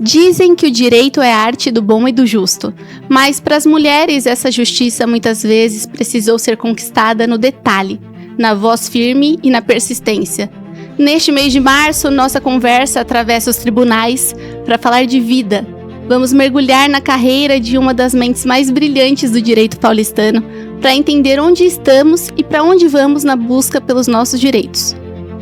Dizem que o direito é a arte do bom e do justo, mas para as mulheres essa justiça muitas vezes precisou ser conquistada no detalhe, na voz firme e na persistência. Neste mês de março, nossa conversa atravessa os tribunais para falar de vida. Vamos mergulhar na carreira de uma das mentes mais brilhantes do direito paulistano para entender onde estamos e para onde vamos na busca pelos nossos direitos.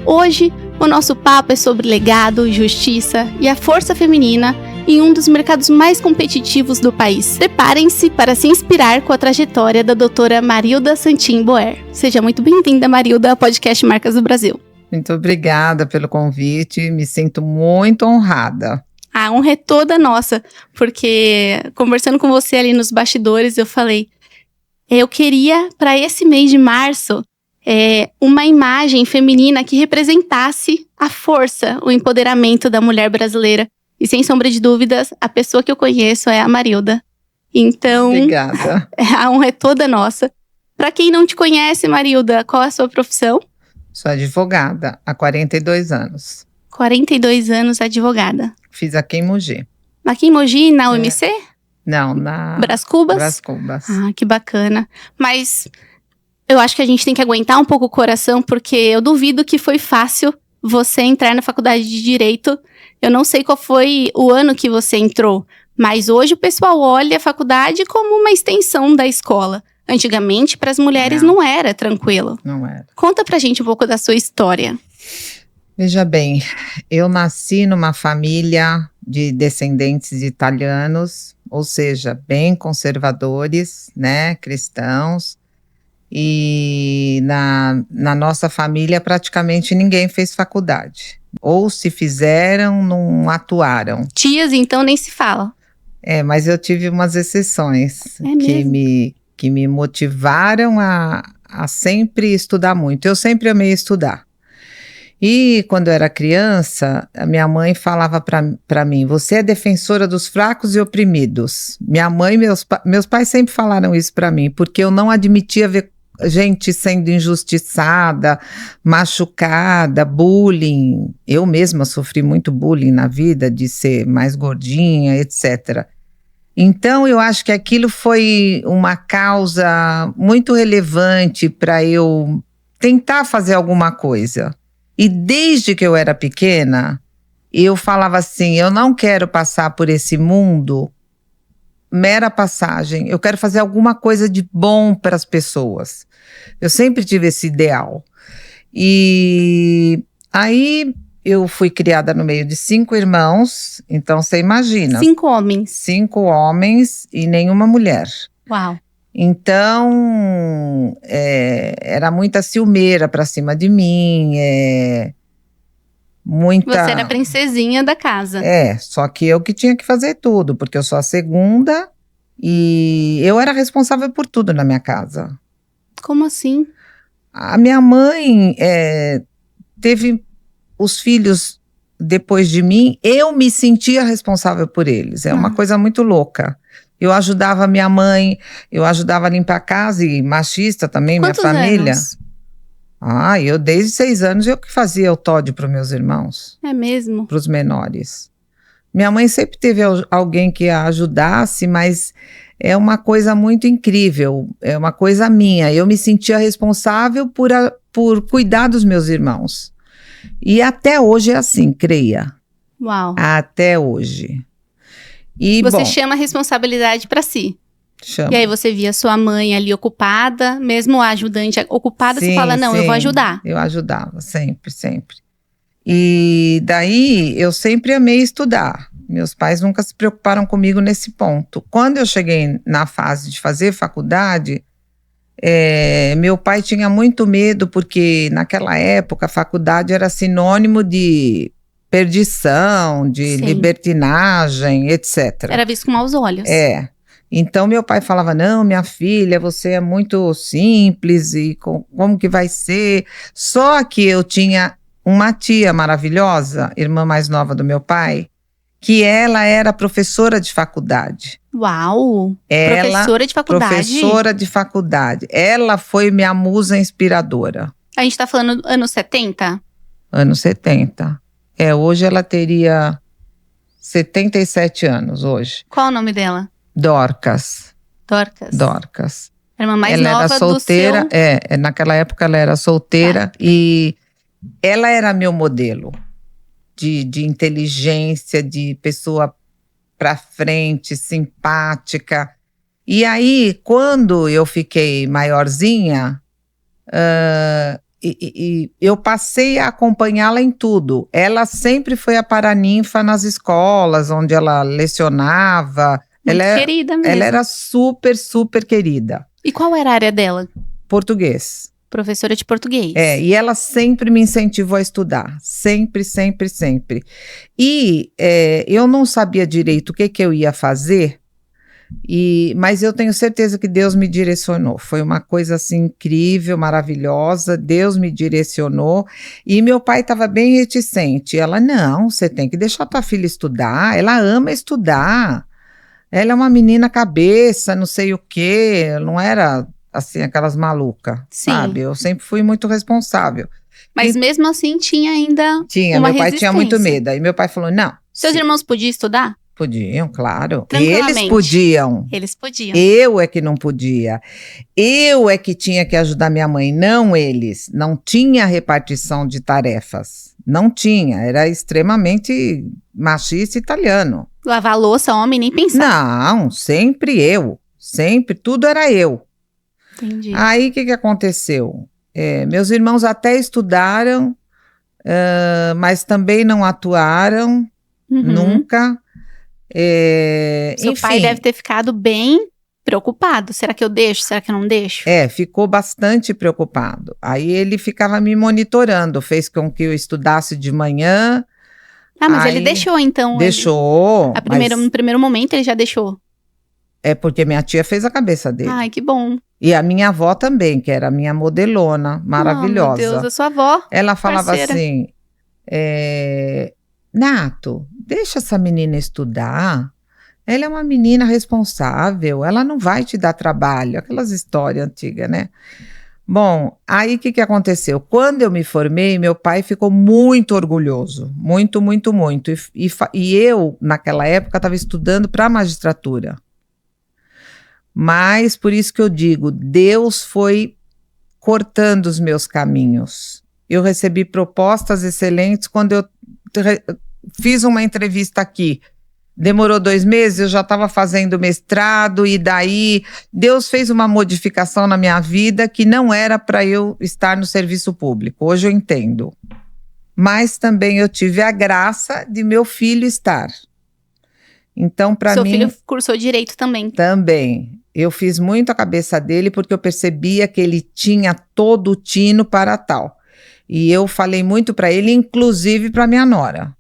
Hoje, o nosso papo é sobre legado, justiça e a força feminina em um dos mercados mais competitivos do país. Preparem-se para se inspirar com a trajetória da doutora Marilda Santin Boer. Seja muito bem-vinda, Marilda, ao podcast Marcas do Brasil. Muito obrigada pelo convite, me sinto muito honrada. A honra é toda nossa, porque conversando com você ali nos bastidores, eu falei, eu queria para esse mês de março uma imagem feminina que representasse a força, o empoderamento da mulher brasileira. E sem sombra de dúvidas, a pessoa que eu conheço é a Marilda. Então, obrigada. A honra é toda nossa. Para quem não te conhece, Marilda, qual é a sua profissão? Sou advogada há 42 anos. 42 anos advogada. Fiz aqui em Mogi. Aqui em Mogi, na UMC? Não, na Brás Cubas? Brás Cubas. Ah, que bacana. Mas eu acho que a gente tem que aguentar um pouco o coração, porque eu duvido que foi fácil você entrar na faculdade de Direito. Eu não sei qual foi o ano que você entrou, mas hoje o pessoal olha a faculdade como uma extensão da escola. Antigamente, para as mulheres não era tranquilo. Não era. Conta pra gente um pouco da sua história. Veja bem, eu nasci numa família de descendentes italianos, ou seja, bem conservadores, né, cristãos. E na nossa família praticamente ninguém fez faculdade. Ou se fizeram, não atuaram. Tias, então, nem se fala. Mas eu tive umas exceções que me motivaram a sempre estudar muito. Eu sempre amei estudar. E quando eu era criança, a minha mãe falava para mim, você é defensora dos fracos e oprimidos. Minha mãe e meus pais sempre falaram isso para mim, porque eu não admitia ver gente sendo injustiçada, machucada, bullying. Eu mesma sofri muito bullying na vida, de ser mais gordinha, etc. Então, eu acho que aquilo foi uma causa muito relevante para eu tentar fazer alguma coisa. E desde que eu era pequena, eu falava assim, eu não quero passar por esse mundo mera passagem, eu quero fazer alguma coisa de bom para as pessoas. Eu sempre tive esse ideal. E aí eu fui criada no meio de 5 irmãos, então você imagina. 5 homens. 5 homens e nenhuma mulher. Uau. Então, era muita ciumeira para cima de mim, Você era a princesinha da casa. Só que eu que tinha que fazer tudo, porque eu sou a segunda e eu era responsável por tudo na minha casa. Como assim? A minha mãe teve os filhos depois de mim, eu me sentia responsável por eles. É uma coisa muito louca. Eu ajudava minha mãe, eu ajudava a limpar a casa e machista também, Quantos minha família. Anos? Eu desde 6 anos eu que fazia o TOD para os meus irmãos. É mesmo? Para os menores. Minha mãe sempre teve alguém que a ajudasse, mas é uma coisa muito incrível, é uma coisa minha. Eu me sentia responsável por cuidar dos meus irmãos. E até hoje é assim, creia. Uau. Até hoje. E, você chama a responsabilidade para si. Chama. E aí você via sua mãe ali ocupada, mesmo a ajudante ocupada, você fala, não, eu vou ajudar. Eu ajudava, sempre, sempre. E daí eu sempre amei estudar. Meus pais nunca se preocuparam comigo nesse ponto. Quando eu cheguei na fase de fazer faculdade, meu pai tinha muito medo, porque naquela época a faculdade era sinônimo de perdição, de libertinagem, etc. Era visto com maus olhos. Então meu pai falava, não, minha filha, você é muito simples e como que vai ser? Só que eu tinha uma tia maravilhosa, irmã mais nova do meu pai, que ela era professora de faculdade. Uau! Professora de faculdade? Professora de faculdade. Ela foi minha musa inspiradora. A gente tá falando anos 70? Anos 70. Hoje ela teria 77 anos hoje. Qual o nome dela? Dorcas. Era a irmã mais ela nova era solteira, do seu... naquela época ela era solteira e ela era meu modelo de inteligência, de pessoa pra frente, simpática. E aí, quando eu fiquei maiorzinha, eu passei a acompanhá-la em tudo. Ela sempre foi a paraninfa nas escolas, onde ela lecionava. Muito querida mesmo. Ela era super, super querida. E qual era a área dela? Português. Professora de português. E ela sempre me incentivou a estudar. Sempre, sempre, sempre. E eu não sabia direito o que eu ia fazer, mas eu tenho certeza que Deus me direcionou. Foi uma coisa assim incrível, maravilhosa. Deus me direcionou. E meu pai estava bem reticente. Ela, não, você tem que deixar tua filha estudar. Ela ama estudar. Ela é uma menina cabeça, não sei o quê. Não era assim, aquelas malucas, sabe? Eu sempre fui muito responsável. Mas mesmo assim tinha ainda Tinha, meu pai tinha muito medo. Aí meu pai falou, não. Seus irmãos podiam estudar? Podiam, claro. Tranquilamente. Eles podiam. Eles podiam. Eu é que não podia. Eu é que tinha que ajudar minha mãe, não eles. Não tinha repartição de tarefas. Não tinha. Era extremamente machista italiano. Lavar a louça, homem, nem pensar. Não, sempre eu. Sempre, tudo era eu. Entendi. Aí, o que aconteceu? Meus irmãos até estudaram, mas também não atuaram, nunca. Seu pai deve ter ficado bem preocupado. Será que eu deixo? Será que eu não deixo? Ficou bastante preocupado. Aí ele ficava me monitorando, fez com que eu estudasse de manhã. Mas ele deixou então? Deixou. No primeiro momento ele já deixou? É porque minha tia fez a cabeça dele. Ai, que bom. E a minha avó também, que era a minha modelona, maravilhosa. Meu Deus, a sua avó. Ela falava parceira. assim, Nato, deixa essa menina estudar. Ela é uma menina responsável, ela não vai te dar trabalho. Aquelas histórias antigas, né? Bom, aí o que aconteceu? Quando eu me formei, meu pai ficou muito orgulhoso. Muito, muito, muito. E eu, naquela época, estava estudando para a magistratura. Mas, por isso que eu digo, Deus foi cortando os meus caminhos. Eu recebi propostas excelentes quando eu fiz uma entrevista aqui. Demorou 2 meses, eu já estava fazendo mestrado e daí Deus fez uma modificação na minha vida que não era para eu estar no serviço público. Hoje eu entendo. Mas também eu tive a graça de meu filho estar. Então, para mim... Seu filho cursou direito também. Também. Eu fiz muito a cabeça dele porque eu percebia que ele tinha todo o tino para tal. E eu falei muito para ele, inclusive para minha nora.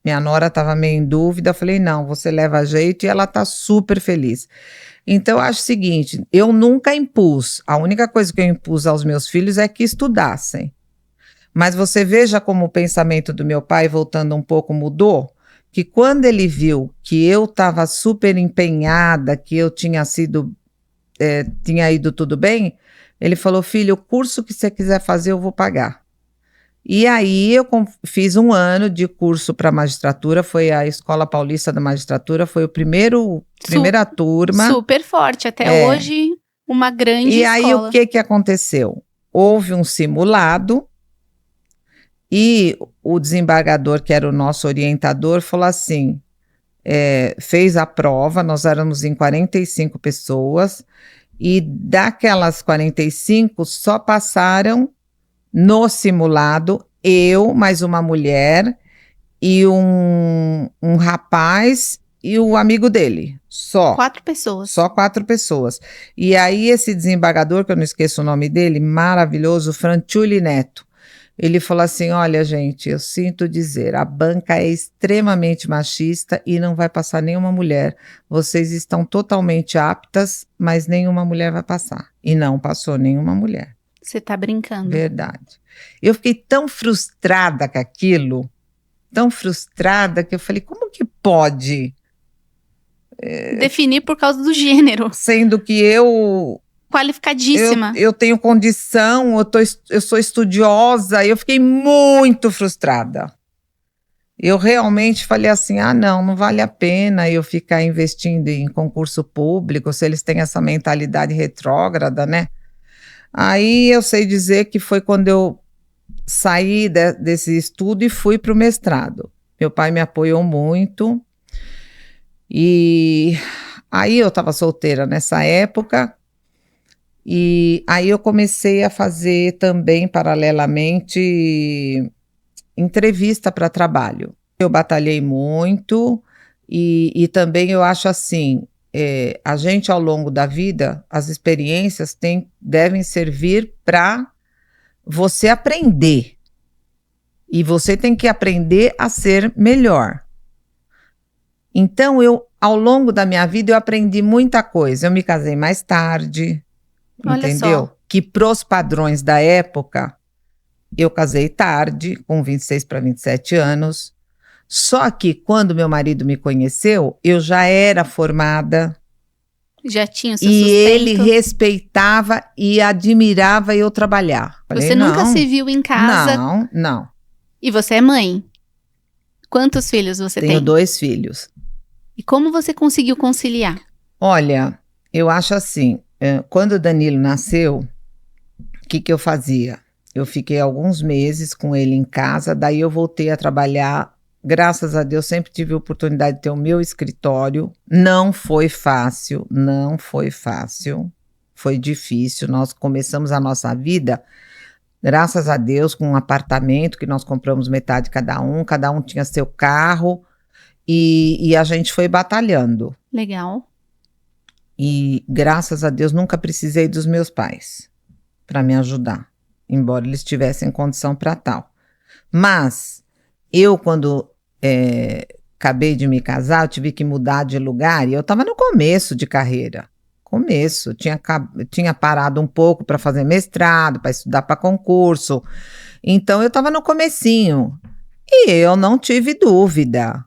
Minha nora estava meio em dúvida, eu falei, não, você leva jeito, e ela está super feliz. Então, eu acho o seguinte, eu nunca impus, a única coisa que eu impus aos meus filhos é que estudassem. Mas você veja como o pensamento do meu pai, voltando um pouco, mudou, que quando ele viu que eu estava super empenhada, que eu tinha ido tudo bem, ele falou, filho, o curso que você quiser fazer eu vou pagar. E aí eu fiz 1 ano de curso para magistratura, foi a Escola Paulista da Magistratura, foi primeira turma. Super forte, até hoje uma grande escola. E aí o que aconteceu? Houve um simulado e o desembargador, que era o nosso orientador, falou assim, fez a prova, nós éramos em 45 pessoas e daquelas 45 só passaram no simulado, eu, mais uma mulher e um rapaz e o amigo dele, só. 4 pessoas. Só 4 pessoas. E aí esse desembargador, que eu não esqueço o nome dele, maravilhoso, Franciulli Neto, ele falou assim, olha gente, eu sinto dizer, a banca é extremamente machista e não vai passar nenhuma mulher. Vocês estão totalmente aptas, mas nenhuma mulher vai passar. E não passou nenhuma mulher. Você tá brincando. Verdade. Eu fiquei tão frustrada com aquilo, tão frustrada, que eu falei, como que pode? Definir por causa do gênero. Sendo que eu... Qualificadíssima. Eu tenho condição, eu sou estudiosa, eu fiquei muito frustrada. eu realmente falei assim, não vale a pena eu ficar investindo em concurso público, se eles têm essa mentalidade retrógrada, né? Aí eu sei dizer que foi quando eu saí desse estudo e fui para o mestrado. Meu pai me apoiou muito, e aí eu estava solteira nessa época, e aí eu comecei a fazer também, paralelamente, entrevista para trabalho. Eu batalhei muito, e também eu acho assim, a gente ao longo da vida, as experiências devem servir para você aprender. E você tem que aprender a ser melhor. Então, ao longo da minha vida, eu aprendi muita coisa. Eu me casei mais tarde, Olha entendeu? só. Que pros padrões da época, eu casei tarde, com 26 para 27 anos. Só que quando meu marido me conheceu, eu já era formada. Já tinha o seu e sustento. Ele respeitava e admirava eu trabalhar. Você Falei, nunca se viu em casa? Não. E você é mãe? Quantos filhos você tem? Tenho 2 filhos. E como você conseguiu conciliar? Olha, eu acho assim, quando o Danilo nasceu, o que eu fazia? Eu fiquei alguns meses com ele em casa, daí eu voltei a trabalhar. Graças a Deus, sempre tive a oportunidade de ter o meu escritório. Não foi fácil, foi difícil. Nós começamos a nossa vida, graças a Deus, com um apartamento que nós compramos metade cada um tinha seu carro, e a gente foi batalhando. Legal. E graças a Deus nunca precisei dos meus pais para me ajudar, embora eles tivessem condição para tal. Mas eu, quando acabei de me casar, eu tive que mudar de lugar, e eu estava no começo de carreira. Tinha parado um pouco para fazer mestrado, para estudar para concurso. Então eu estava no comecinho e eu não tive dúvida.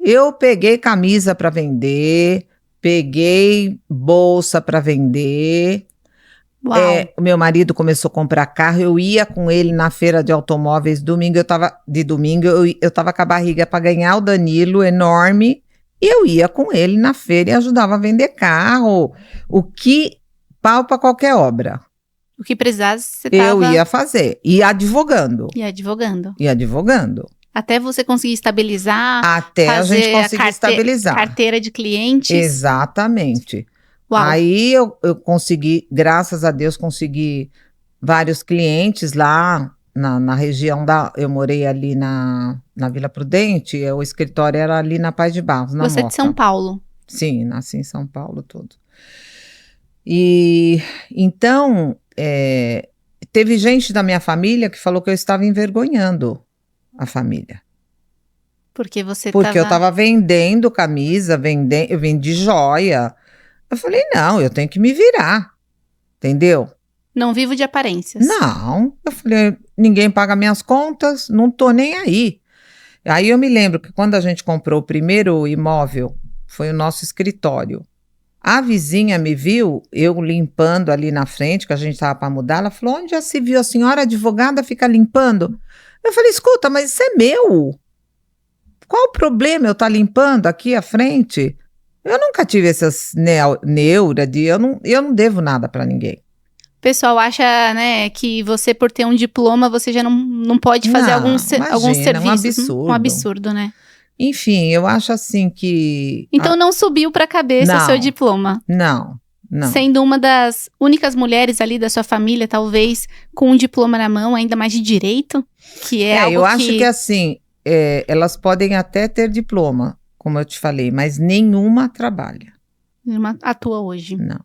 Eu peguei camisa para vender, peguei bolsa para vender. O meu marido começou a comprar carro, eu ia com ele na feira de automóveis domingo, eu tava com a barriga para ganhar o Danilo enorme, e eu ia com ele na feira e ajudava a vender carro, pau para qualquer obra. O que precisasse, você Eu ia fazer, e advogando. Até você conseguir estabilizar. Até a gente conseguir estabilizar. Carteira de clientes. Exatamente. Uau. Aí eu consegui, graças a Deus, consegui vários clientes lá na região eu morei ali na Vila Prudente, o escritório era ali na Paz de Barros, na Você é Moca. de São Paulo? Sim, nasci em São Paulo tudo. E então, teve gente da minha família que falou que eu estava envergonhando a família. Porque eu estava vendendo camisa, eu vendi joia. Eu falei, não, eu tenho que me virar, entendeu? Não vivo de aparências. Não, eu falei, ninguém paga minhas contas, não tô nem aí. Aí eu me lembro que quando a gente comprou o primeiro imóvel, foi o nosso escritório. A vizinha me viu, eu limpando ali na frente, que a gente estava para mudar, ela falou, onde já se viu a senhora advogada fica limpando? Eu falei, escuta, mas isso é meu. Qual o problema eu estar limpando aqui à frente? Eu nunca tive essas neuras de eu não devo nada para ninguém. O pessoal acha, né, que você, por ter um diploma, você já não pode fazer alguns serviços. É um absurdo. Um absurdo, né? Enfim, eu acho assim que... Então não subiu para a cabeça o seu diploma? Não. Sendo uma das únicas mulheres ali da sua família, talvez, com um diploma na mão, ainda mais de direito, que é algo eu acho que assim, elas podem até ter diploma, como eu te falei, mas nenhuma trabalha. Nenhuma atua hoje. Não.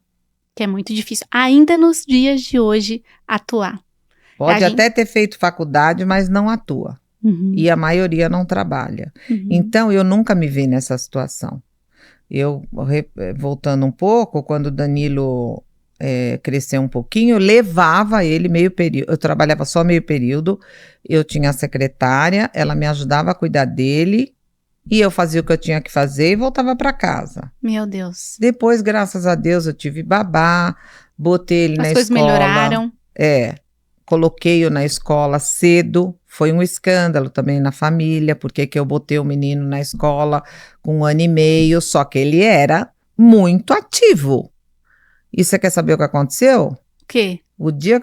Que é muito difícil, ainda nos dias de hoje, atuar. Pode até ter feito faculdade, mas não atua. Uhum. E a maioria não trabalha. Uhum. Então, eu nunca me vi nessa situação. Voltando um pouco, quando o Danilo cresceu um pouquinho, eu levava ele meio período. Eu trabalhava só meio período, eu tinha a secretária, ela me ajudava a cuidar dele, e eu fazia o que eu tinha que fazer e voltava para casa. Meu Deus. Depois, graças a Deus, eu tive babá, botei ele na escola. As coisas melhoraram. Coloquei-o na escola cedo, Foi um escândalo também na família, porque que eu botei o menino na escola com 1 ano e meio, só que ele era muito ativo. E você quer saber o que aconteceu? O quê? O dia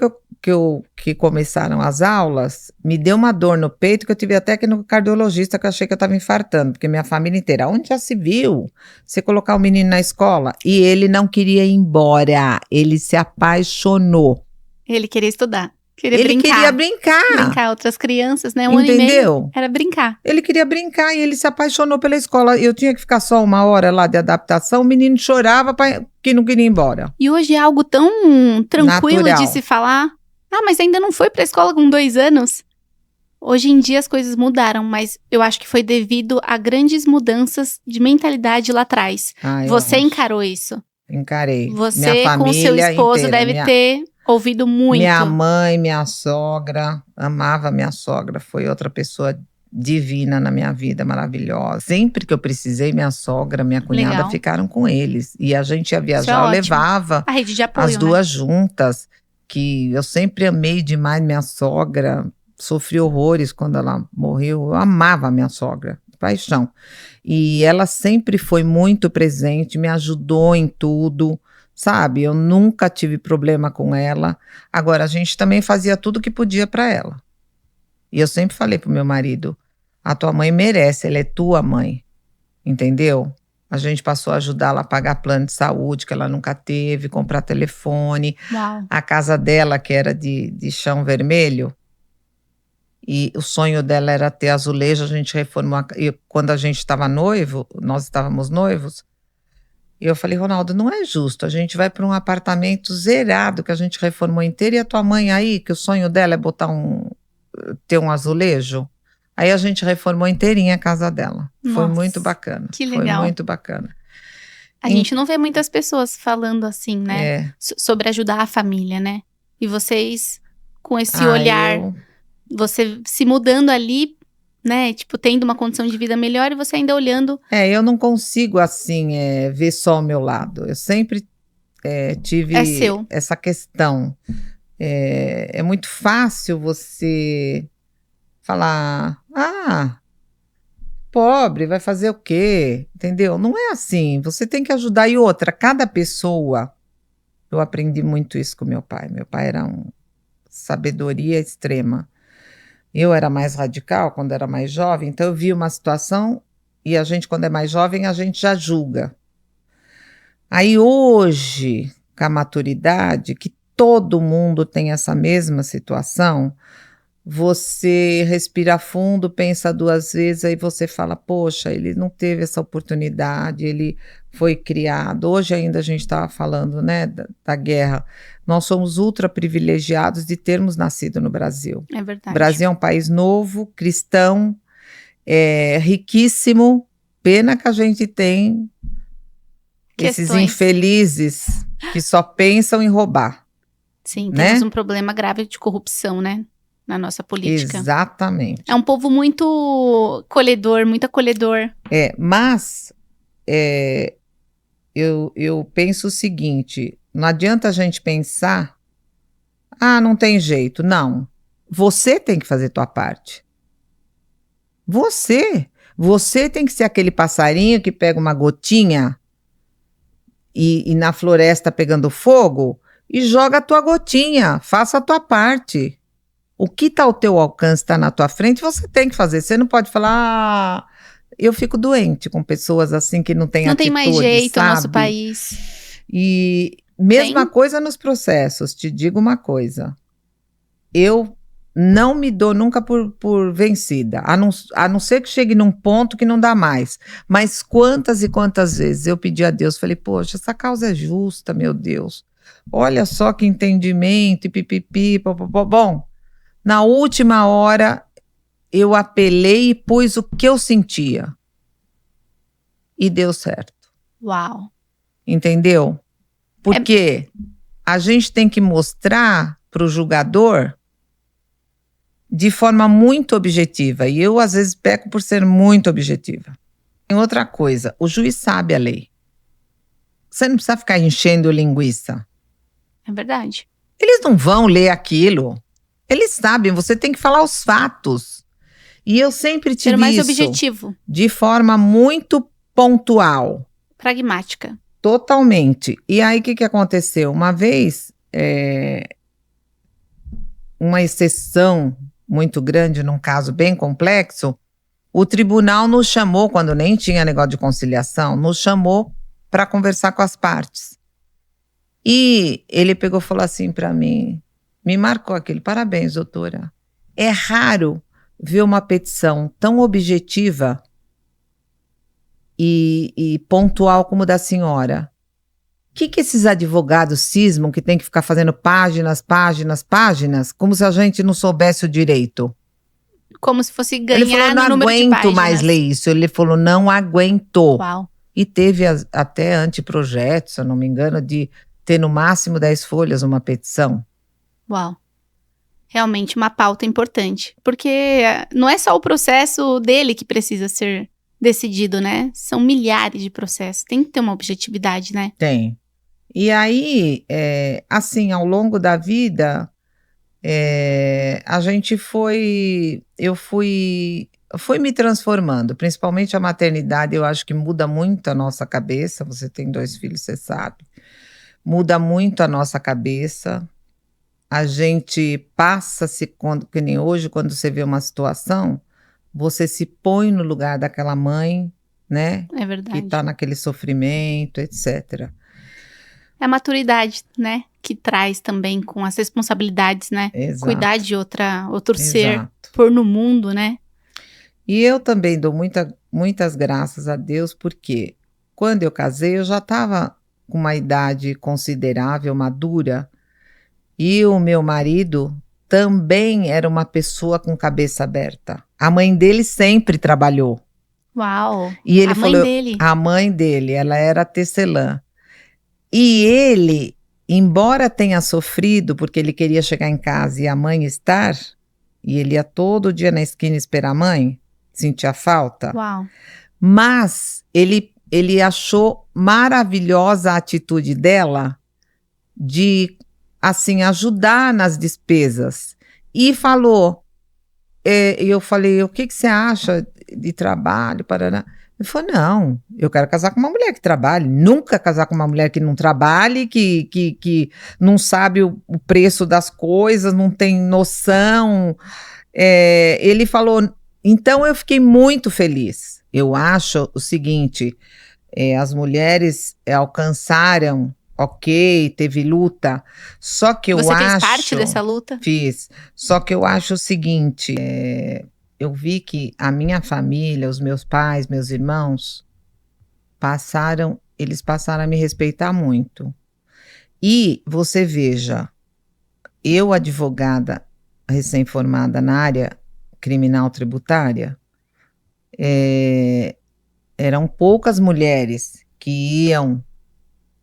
que começaram as aulas, me deu uma dor no peito que eu tive até que ir no cardiologista, que eu achei que eu estava infartando, porque minha família inteira, onde já se viu você colocar o menino na escola? E ele não queria ir embora, ele se apaixonou. Ele queria estudar. Ele queria brincar. Brincar, outras crianças, né? 1 ano e meio era brincar. Ele queria brincar e ele se apaixonou pela escola. Eu tinha que ficar só 1 hora lá de adaptação, o menino chorava que não queria ir embora. E hoje é algo tão tranquilo Natural. de se falar. Ah, mas ainda não foi pra escola com 2 anos? Hoje em dia as coisas mudaram, mas eu acho que foi devido a grandes mudanças de mentalidade lá atrás. Você encarou isso? Encarei. Você minha família com seu esposo inteira, deve ter ouvido muito. Minha mãe, minha sogra, amava minha sogra, foi outra pessoa divina na minha vida, maravilhosa. Sempre que eu precisei, minha sogra, minha cunhada ficaram com eles. E a gente ia viajar, eu levava a rede de apoio, as duas juntas, que eu sempre amei demais minha sogra, sofri horrores quando ela morreu, eu amava a minha sogra, paixão. E ela sempre foi muito presente, me ajudou em tudo, sabe? Eu nunca tive problema com ela. Agora, a gente também fazia tudo que podia para ela. E eu sempre falei pro meu marido, a tua mãe merece, ela é tua mãe, entendeu? A gente passou a ajudá-la a pagar plano de saúde, que ela nunca teve, comprar telefone. Uau. A casa dela, que era de chão vermelho, e o sonho dela era ter azulejo, a gente reformou. E quando a gente estava noivo, nós estávamos noivos, e eu falei, Ronaldo, não é justo, a gente vai para um apartamento zerado, que a gente reformou inteiro, e a tua mãe aí, que o sonho dela é ter um azulejo. Aí a gente reformou inteirinha a casa dela. Nossa, foi muito bacana. Que legal. Foi muito bacana. A gente não vê muitas pessoas falando assim, né? Sobre ajudar a família, né? E vocês, com esse olhar, você se mudando ali, né? Tipo, tendo uma condição de vida melhor e você ainda olhando. Eu não consigo, assim, ver só o meu lado. Eu sempre tive essa questão. É muito fácil você falar, pobre, vai fazer o quê? Entendeu? Não é assim, você tem que ajudar. E outra, cada pessoa, eu aprendi muito isso com meu pai. Meu pai era sabedoria extrema. Eu era mais radical quando era mais jovem, então eu vi uma situação e a gente, quando é mais jovem, a gente já julga. Aí hoje, com a maturidade, que todo mundo tem essa mesma situação, você respira fundo, pensa 2 vezes, aí você fala, poxa, ele não teve essa oportunidade, ele foi criado. Hoje ainda a gente estava falando, né, da guerra. Nós somos ultra privilegiados de termos nascido no Brasil. É verdade. O Brasil é um país novo, cristão, riquíssimo. Pena que a gente tem esses infelizes que só pensam em roubar. Sim, temos um problema grave de corrupção, né? Na nossa política. Exatamente. É um povo muito acolhedor, muito acolhedor. Mas eu penso o seguinte, não adianta a gente pensar, não tem jeito. Não, você tem que fazer tua parte. Você tem que ser aquele passarinho que pega uma gotinha e na floresta pegando fogo e joga a tua gotinha, faça a tua parte. O que está ao teu alcance, está na tua frente, você tem que fazer. Você não pode falar, eu fico doente com pessoas assim que não têm atitude, não tem mais jeito, sabe? No nosso país. E mesma coisa nos processos, te digo uma coisa, eu não me dou nunca por vencida, a não ser que chegue num ponto que não dá mais. Mas quantas e quantas vezes eu pedi a Deus, falei, poxa, essa causa é justa, meu Deus. Olha só que entendimento e pipipi, popopó. Bom, na última hora, eu apelei e pus o que eu sentia. E deu certo. Uau! Entendeu? Porque a gente tem que mostrar para o julgador de forma muito objetiva. E eu, às vezes, peco por ser muito objetiva. Tem outra coisa, o juiz sabe a lei. Você não precisa ficar enchendo linguiça. É verdade. Eles não vão ler aquilo. Eles sabem, você tem que falar os fatos. E eu sempre tive ser mais isso objetivo. De forma muito pontual. Pragmática. Totalmente. E aí, o que aconteceu? Uma vez, uma exceção muito grande, num caso bem complexo, o tribunal nos chamou, quando nem tinha negócio de conciliação, nos chamou para conversar com as partes. E ele pegou e falou assim para mim, me marcou aquilo, parabéns, doutora. É raro ver uma petição tão objetiva e pontual como da senhora. O que esses advogados cismam que tem que ficar fazendo páginas, como se a gente não soubesse o direito? Como se fosse ganhar ele falou, no número de páginas. Não aguento mais ler isso. Ele falou, não aguentou. Uau. E teve até anteprojetos, se eu não me engano, de ter no máximo 10 folhas uma petição. Uau. Realmente uma pauta importante. Porque não é só o processo dele que precisa ser decidido, né? São milhares de processos. Tem que ter uma objetividade, né? Tem. E aí, assim, ao longo da vida, a gente eu fui me transformando, principalmente a maternidade, eu acho que muda muito a nossa cabeça. Você tem 2 filhos, você sabe. Muda muito a nossa cabeça. A gente passa-se, que nem hoje, quando você vê uma situação, você se põe no lugar daquela mãe, né? É verdade. Que tá naquele sofrimento, etc. É a maturidade, né? Que traz também com as responsabilidades, né? Exato. Cuidar de outro ser, pôr no mundo, né? E eu também dou muitas graças a Deus, porque quando eu casei, eu já estava com uma idade considerável, madura, e o meu marido também era uma pessoa com cabeça aberta. A mãe dele sempre trabalhou. Uau! E ele falou, mãe dele? A mãe dele, ela era tecelã. E ele, embora tenha sofrido, porque ele queria chegar em casa e a mãe estar, e ele ia todo dia na esquina esperar a mãe, sentia falta. Uau! Mas ele achou maravilhosa a atitude dela de, assim, ajudar nas despesas. E falou, eu falei, o que você acha de trabalho? Paraná? Ele falou, não, eu quero casar com uma mulher que trabalhe, nunca casar com uma mulher que não trabalhe, que não sabe o preço das coisas, não tem noção. Ele falou, então eu fiquei muito feliz. Eu acho o seguinte, as mulheres alcançaram, ok, teve luta, só que eu acho... Você fez parte dessa luta? Fiz, só que eu acho o seguinte, eu vi que a minha família, os meus pais, meus irmãos, eles passaram a me respeitar muito. E você veja, eu advogada recém-formada na área criminal tributária, eram poucas mulheres que iam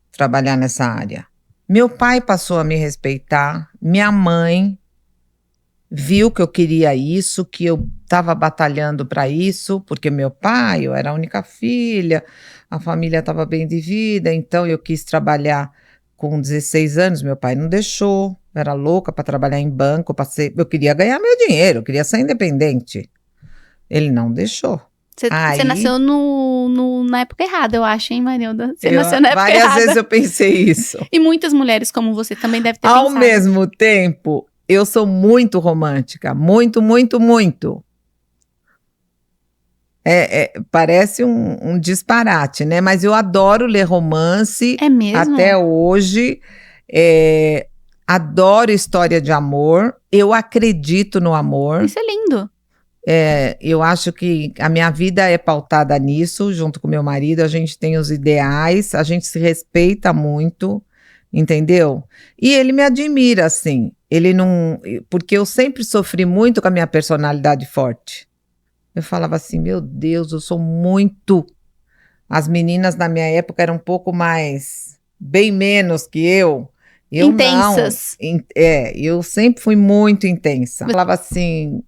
trabalhar nessa área. Meu pai passou a me respeitar, minha mãe viu que eu queria isso, que eu estava batalhando para isso, porque meu pai, eu era a única filha, a família estava bem de vida, então eu quis trabalhar com 16 anos, meu pai não deixou, eu era louca para trabalhar em banco, eu queria ganhar meu dinheiro, eu queria ser independente. Ele não deixou. Você nasceu na época errada, eu acho, hein, Marilda? Você nasceu na época errada. Várias vezes eu pensei isso. E muitas mulheres como você também devem ter pensado. Ao mesmo tempo, eu sou muito romântica, muito, muito, muito. Parece um disparate, né? Mas eu adoro ler romance. É mesmo? Até hoje. Adoro história de amor. Eu acredito no amor. Isso é lindo. Eu acho que a minha vida é pautada nisso, junto com meu marido, a gente tem os ideais, a gente se respeita muito, entendeu? E ele me admira, assim, porque eu sempre sofri muito com a minha personalidade forte. Eu falava assim, meu Deus, eu sou muito... As meninas na minha época eram um pouco mais, bem menos que eu. Intensas. Não, eu sempre fui muito intensa. Eu falava assim...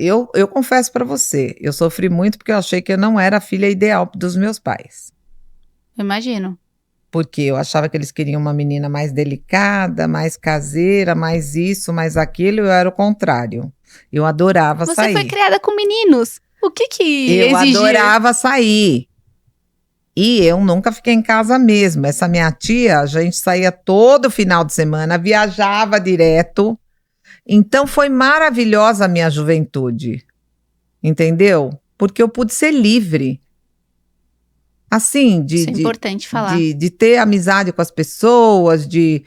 Eu confesso para você, eu sofri muito porque eu achei que eu não era a filha ideal dos meus pais. Eu imagino. Porque eu achava que eles queriam uma menina mais delicada, mais caseira, mais isso, mais aquilo, eu era o contrário. Eu adorava sair. Você foi criada com meninos. O que Eu exigia? adorava sair. E eu nunca fiquei em casa mesmo. Essa minha tia, a gente saía todo final de semana, viajava direto. Então foi maravilhosa a minha juventude. Entendeu? Porque eu pude ser livre. Assim, Isso é importante falar. De ter amizade com as pessoas, de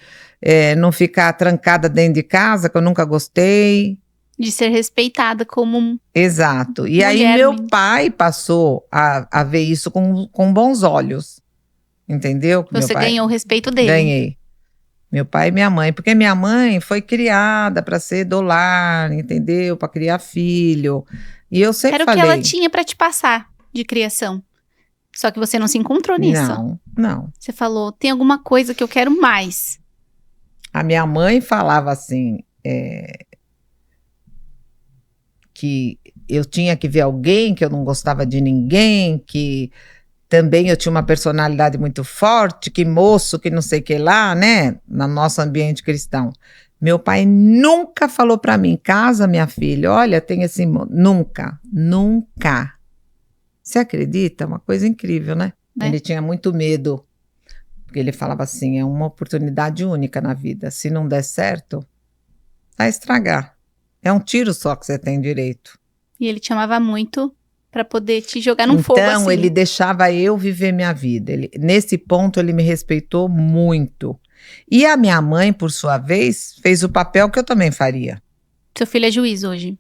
não ficar trancada dentro de casa, que eu nunca gostei. De ser respeitada como Exato. E mulher, aí meu pai passou a ver isso com bons olhos. Entendeu? Você ganhou o respeito dele. Ganhei. Meu pai e minha mãe. Porque minha mãe foi criada para ser do lar, entendeu? Para criar filho. E eu sempre falei... Era o que ela tinha para te passar de criação. Só que você não se encontrou nisso. Não. Você falou, tem alguma coisa que eu quero mais. A minha mãe falava assim, que eu tinha que ver alguém, que eu não gostava de ninguém, que também eu tinha uma personalidade muito forte, que moço, que não sei o que lá, né? No nosso ambiente cristão. Meu pai nunca falou para mim, casa, minha filha, olha, tem esse... Nunca. Você acredita? Uma coisa incrível, né? Ele tinha muito medo, porque ele falava assim, é uma oportunidade única na vida. Se não der certo, vai estragar. É um tiro só que você tem direito. E ele te amava muito para poder te jogar num fogo assim. Então, ele deixava eu viver minha vida. Nesse ponto, ele me respeitou muito. E a minha mãe, por sua vez, fez o papel que eu também faria. Seu filho é juiz hoje.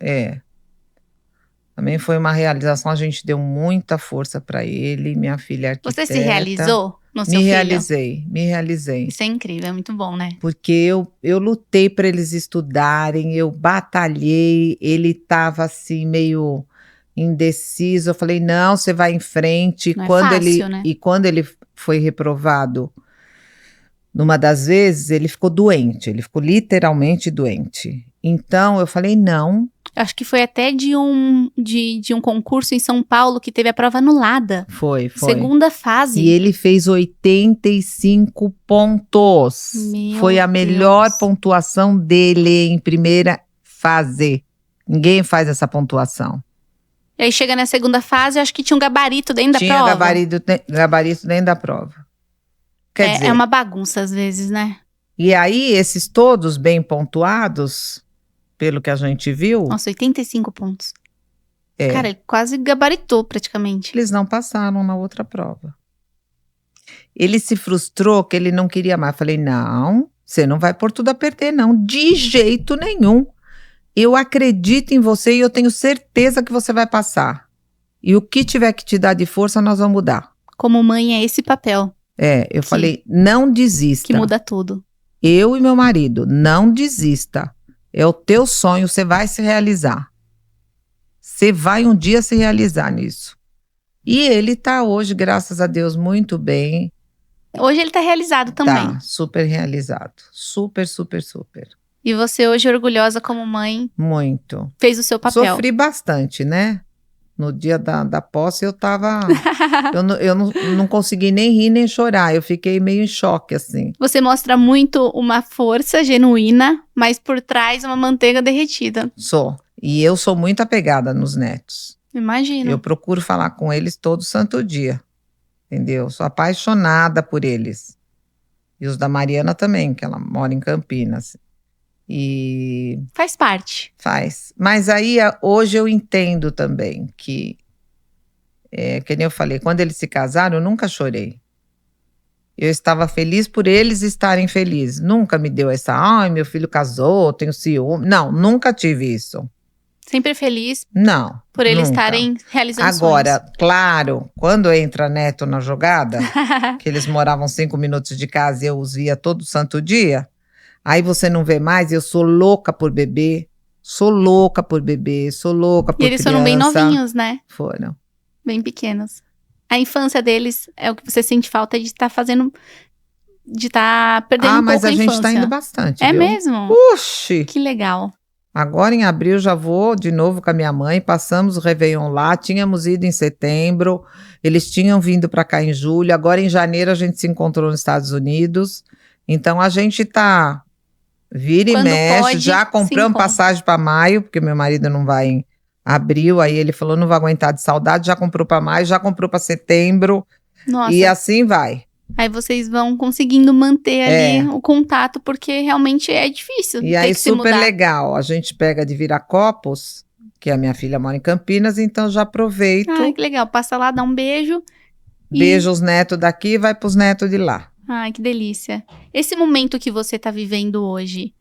Também foi uma realização, a gente deu muita força para ele, minha filha é arquiteta. Você se realizou no seu filho? Me realizei. Isso é incrível, é muito bom, né? Porque eu lutei para eles estudarem, eu batalhei, ele estava assim meio indeciso, eu falei, não, você vai em frente. Não é fácil, né? E quando ele foi reprovado, numa das vezes, ele ficou doente, ele ficou literalmente doente. Então, eu falei, não. Acho que foi até de um concurso em São Paulo que teve a prova anulada. Foi. Segunda fase. E ele fez 85 pontos. Foi a melhor pontuação dele em primeira fase. Ninguém faz essa pontuação. E aí chega na segunda fase, acho que tinha um gabarito dentro da prova. Tinha gabarito dentro da prova. Quer dizer, é uma bagunça às vezes, né? E aí, esses todos bem pontuados, pelo que a gente viu... Nossa, 85 pontos. Cara, ele quase gabaritou praticamente. Eles não passaram na outra prova. Ele se frustrou que ele não queria mais. Eu falei, não, você não vai pôr tudo a perder, não. De jeito nenhum. Eu acredito em você e eu tenho certeza que você vai passar. E o que tiver que te dar de força, nós vamos mudar. Como mãe, é esse papel. Eu falei, não desista. Que muda tudo. Eu e meu marido, não desista. É o teu sonho, você vai se realizar. Você vai um dia se realizar nisso. E ele tá hoje, graças a Deus, muito bem. Hoje ele tá realizado também. Tá, super realizado. Super. E você hoje, orgulhosa como mãe? Muito. Fez o seu papel. Sofri bastante, né? No dia da posse eu tava... eu não consegui nem rir nem chorar. Eu fiquei meio em choque, assim. Você mostra muito uma força genuína, mas por trás uma manteiga derretida. Sou. E eu sou muito apegada nos netos. Imagino. Eu procuro falar com eles todo santo dia. Entendeu? Sou apaixonada por eles. E os da Mariana também, que ela mora em Campinas. E... Faz parte. Faz. Mas aí, hoje eu entendo também que nem eu falei, quando eles se casaram, eu nunca chorei. Eu estava feliz por eles estarem felizes. Nunca me deu essa, ai, meu filho casou, tenho ciúme. Não, nunca tive isso. Sempre feliz. Não. Por eles estarem realizando Agora, sonhos. claro, quando entra neto na jogada, que eles moravam 5 minutos de casa e eu os via todo santo dia, aí você não vê mais, eu sou louca por bebê, sou louca por criança. E eles foram bem novinhos, né? Foram. Bem pequenos. A infância deles é o que você sente falta de estar fazendo, de estar perdendo um pouco a infância. Ah, mas a gente tá indo bastante, É viu? mesmo? Oxi! Que legal. Agora em abril já vou de novo com a minha mãe, passamos o Réveillon lá, tínhamos ido em setembro, eles tinham vindo para cá em julho, agora em janeiro a gente se encontrou nos Estados Unidos, então a gente tá vira e Quando mexe, pode, já compramos passagem para maio, porque meu marido não vai em abril, aí ele falou, não vai aguentar de saudade, já comprou para maio, já comprou para setembro, Nossa. E assim vai. Aí vocês vão conseguindo manter ali o contato, porque realmente é difícil. E aí super legal, a gente pega de Viracopos, que a minha filha mora em Campinas, então já aproveito. Ai, que legal, passa lá, dá um beijo. Beijo os netos daqui e vai pros netos de lá. Ai, que delícia. Esse momento que você tá vivendo hoje,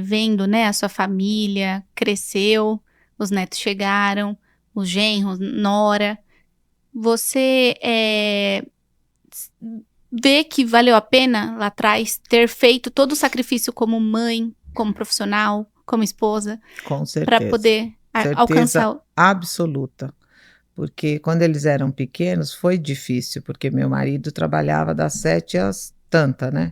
vendo, né, a sua família cresceu, os netos chegaram, os genros, nora, você vê que valeu a pena lá atrás ter feito todo o sacrifício como mãe, como profissional, como esposa? Com certeza. Para poder alcançar. Absoluta. Porque quando eles eram pequenos foi difícil, porque meu marido trabalhava das 7 às tanta, né?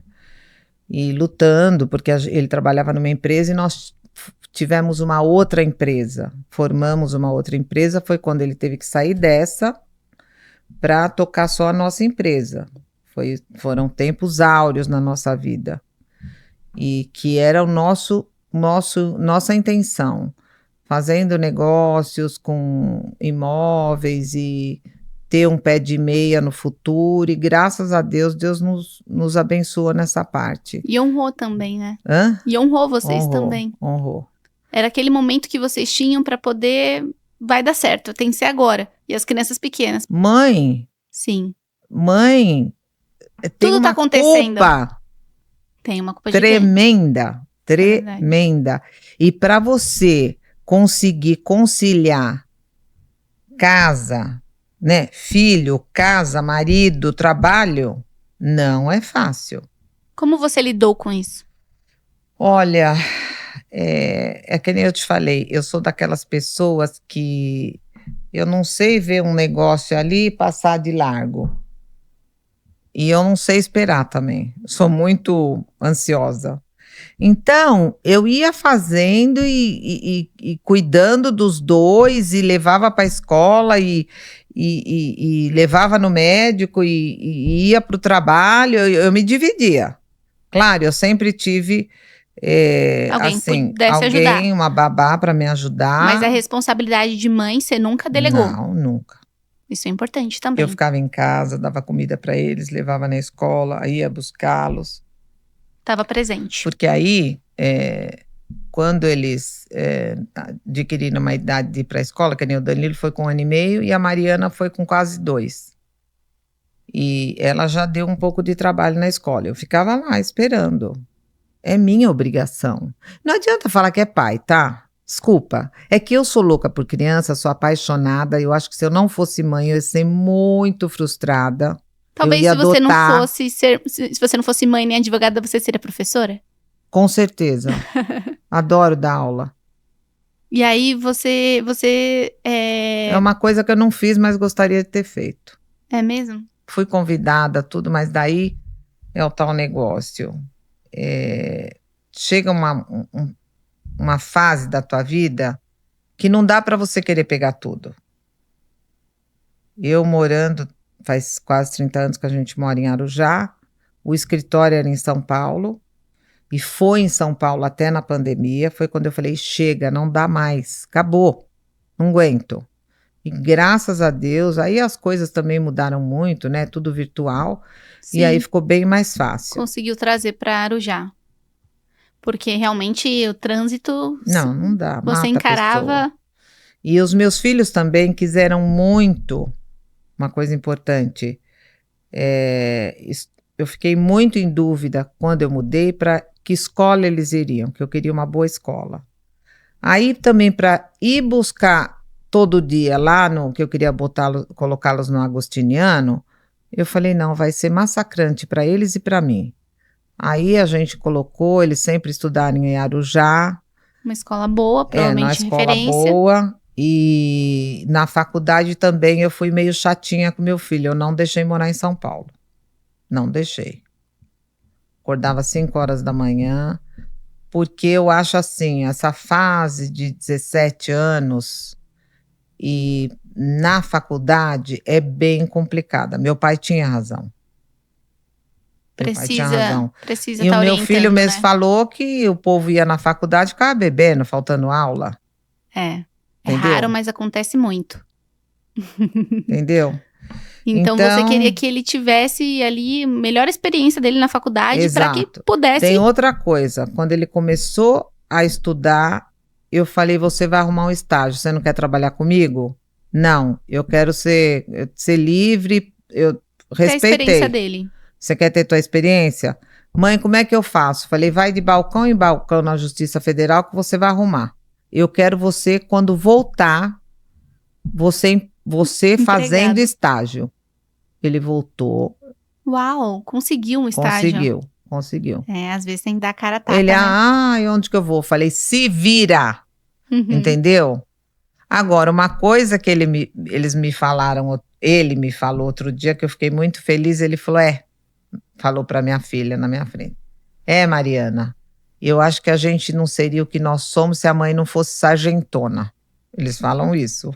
E lutando, porque ele trabalhava numa empresa e nós tivemos uma outra empresa, formamos uma outra empresa, foi quando ele teve que sair dessa para tocar só a nossa empresa. Foram tempos áureos na nossa vida. E que era nossa intenção. Fazendo negócios com imóveis e ter um pé de meia no futuro. E graças a Deus, Deus nos abençoou nessa parte. E honrou também, né? Hã? E honrou vocês também. Honrou. Era aquele momento que vocês tinham para poder... Vai dar certo, tem que ser agora. E as crianças pequenas. Mãe. Sim. Mãe. Tem tudo uma tá acontecendo. Culpa tem uma culpa tremenda. Tremenda. E para você conseguir conciliar casa, né? Filho, casa, marido, trabalho, não é fácil. Como você lidou com isso? Olha, é que nem eu te falei, eu sou daquelas pessoas que eu não sei ver um negócio ali e passar de largo. E eu não sei esperar também, sou muito ansiosa. Então, eu ia fazendo e cuidando dos dois, e levava para a escola, e levava no médico, e ia para o trabalho, eu me dividia. Claro, eu sempre tive alguém, uma babá para me ajudar. Mas a responsabilidade de mãe você nunca delegou? Não, nunca. Isso é importante também. Eu ficava em casa, dava comida para eles, levava na escola, ia buscá-los. Estava presente. Porque aí, quando eles adquiriram uma idade de ir para a escola, que nem o Danilo foi com 1 ano e meio e a Mariana foi com quase 2. E ela já deu um pouco de trabalho na escola. Eu ficava lá esperando. É minha obrigação. Não adianta falar que é pai, tá? Desculpa. É que eu sou louca por criança, sou apaixonada. Eu acho que se eu não fosse mãe, eu ia ser muito frustrada. Talvez se você não fosse se você não fosse mãe nem advogada, você seria professora? Com certeza. Adoro dar aula. E aí você É uma coisa que eu não fiz, mas gostaria de ter feito. É mesmo? Fui convidada, tudo, mas daí é o tal negócio. Chega uma fase da tua vida que não dá para você querer pegar tudo. Eu morando, faz quase 30 anos que a gente mora em Arujá, o escritório era em São Paulo, e foi em São Paulo até na pandemia, foi quando eu falei, chega, não dá mais, acabou, não aguento. E graças a Deus, aí as coisas também mudaram muito, né, tudo virtual, sim, e aí ficou bem mais fácil. Conseguiu trazer para Arujá. Porque realmente o trânsito... Não dá, você encarava... E os meus filhos também quiseram muito, uma coisa importante, eu fiquei muito em dúvida quando eu mudei para que escola eles iriam, que eu queria uma boa escola. Aí também para ir buscar todo dia lá, que eu queria colocá-los no Agostiniano, eu falei, não, vai ser massacrante para eles e para mim. Aí a gente colocou, eles sempre estudaram em Arujá. Uma escola boa, provavelmente uma referência. Escola boa. E na faculdade também eu fui meio chatinha com meu filho, eu não deixei morar em São Paulo. Não deixei. Acordava 5 horas da manhã, porque eu acho assim, essa fase de 17 anos e na faculdade é bem complicada. Meu pai tinha razão. Precisa E o meu orientando, filho mesmo né? falou que o povo ia na faculdade e ficava bebendo, faltando aula. É Entendeu? raro, mas acontece muito. Entendeu? Então você queria que ele tivesse ali a melhor experiência dele na faculdade para que Exato. pudesse. Tem outra coisa, quando ele começou a estudar, eu falei, você vai arrumar um estágio, você não quer trabalhar comigo? Não, eu quero ser livre, eu Ter a experiência respeitei. dele. Você quer ter tua experiência? Mãe, como é que eu faço? Falei, vai de balcão em balcão na Justiça Federal que você vai arrumar. Eu quero você, quando voltar, você fazendo estágio. Ele voltou. Uau, conseguiu um estágio. Conseguiu. É, às vezes tem que dar a cara a tapa, Ele, né? e onde que eu vou? Falei, se vira. Entendeu? Agora, uma coisa que eles me falaram, ele me falou outro dia, que eu fiquei muito feliz, ele falou, falou para minha filha na minha frente. Mariana, eu acho que a gente não seria o que nós somos se a mãe não fosse sargentona. Eles falam isso.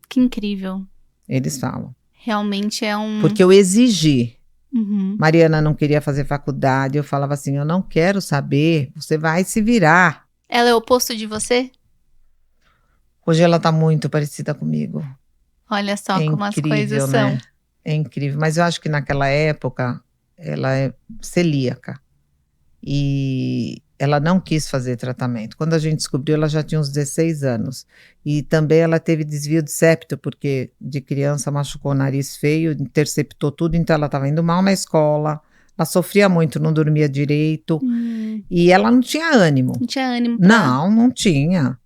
Que incrível. Eles falam. Realmente é um... Porque eu exigi. Uhum. Mariana não queria fazer faculdade, eu falava assim, eu não quero saber, você vai se virar. Ela é o oposto de você? Hoje ela tá muito parecida comigo. Olha só como as incrível, coisas né? são. É incrível, mas eu acho que naquela época ela é celíaca e ela não quis fazer tratamento. Quando a gente descobriu, ela já tinha uns 16 anos e também ela teve desvio de septo, porque de criança machucou o nariz feio, interceptou tudo, então ela estava indo mal na escola, ela sofria muito, não dormia direito e ela não tinha ânimo. Não tinha ânimo pra... Não tinha.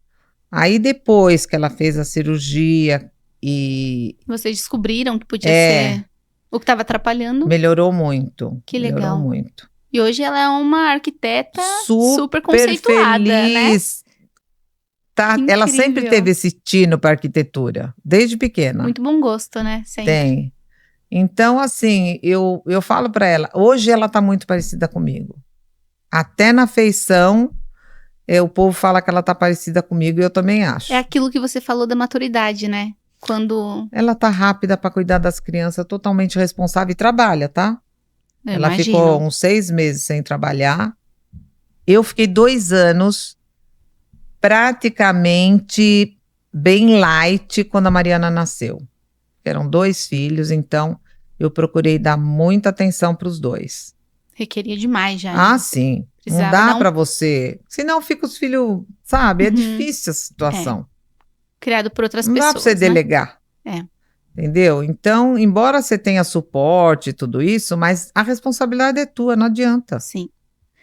Aí depois que ela fez a cirurgia e... Vocês descobriram que podia ser o que estava atrapalhando? Melhorou muito. Que legal. Melhorou muito. E hoje ela é uma arquiteta super conceituada, feliz. Né? Tá, ela sempre teve esse tino para arquitetura, desde pequena. Muito bom gosto, né? Sempre. Tem. Então, assim, eu falo para ela, hoje ela tá muito parecida comigo. Até na feição, o povo fala que ela tá parecida comigo e eu também acho. É aquilo que você falou da maturidade, né? Quando... Ela tá rápida para cuidar das crianças, totalmente responsável e trabalha, tá? Ela ficou uns 6 meses sem trabalhar. Eu fiquei 2 anos praticamente bem light quando a Mariana nasceu. Eram 2 filhos, então eu procurei dar muita atenção para os 2. Requeria demais já. Sim. Não dá para você. Senão fica os filhos, sabe? É difícil a situação. Criado por outras pessoas. Não dá para você delegar. Entendeu? Então, embora você tenha suporte e tudo isso, mas a responsabilidade é tua, não adianta. Sim.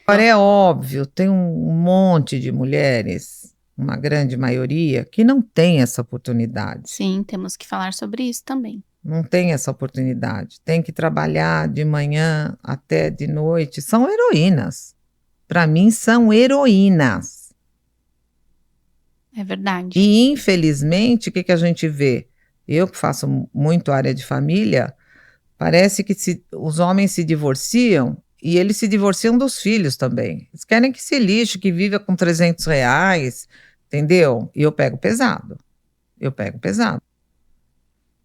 Agora, é óbvio, tem um monte de mulheres, uma grande maioria, que não tem essa oportunidade. Sim, temos que falar sobre isso também. Não tem essa oportunidade. Tem que trabalhar de manhã até de noite. São heroínas. Para mim, são heroínas. É verdade. E, infelizmente, o que a gente vê? Eu que faço muito área de família, parece que os homens se divorciam e eles se divorciam dos filhos também. Eles querem que se lixe, que viva com R$300, entendeu? E eu pego pesado.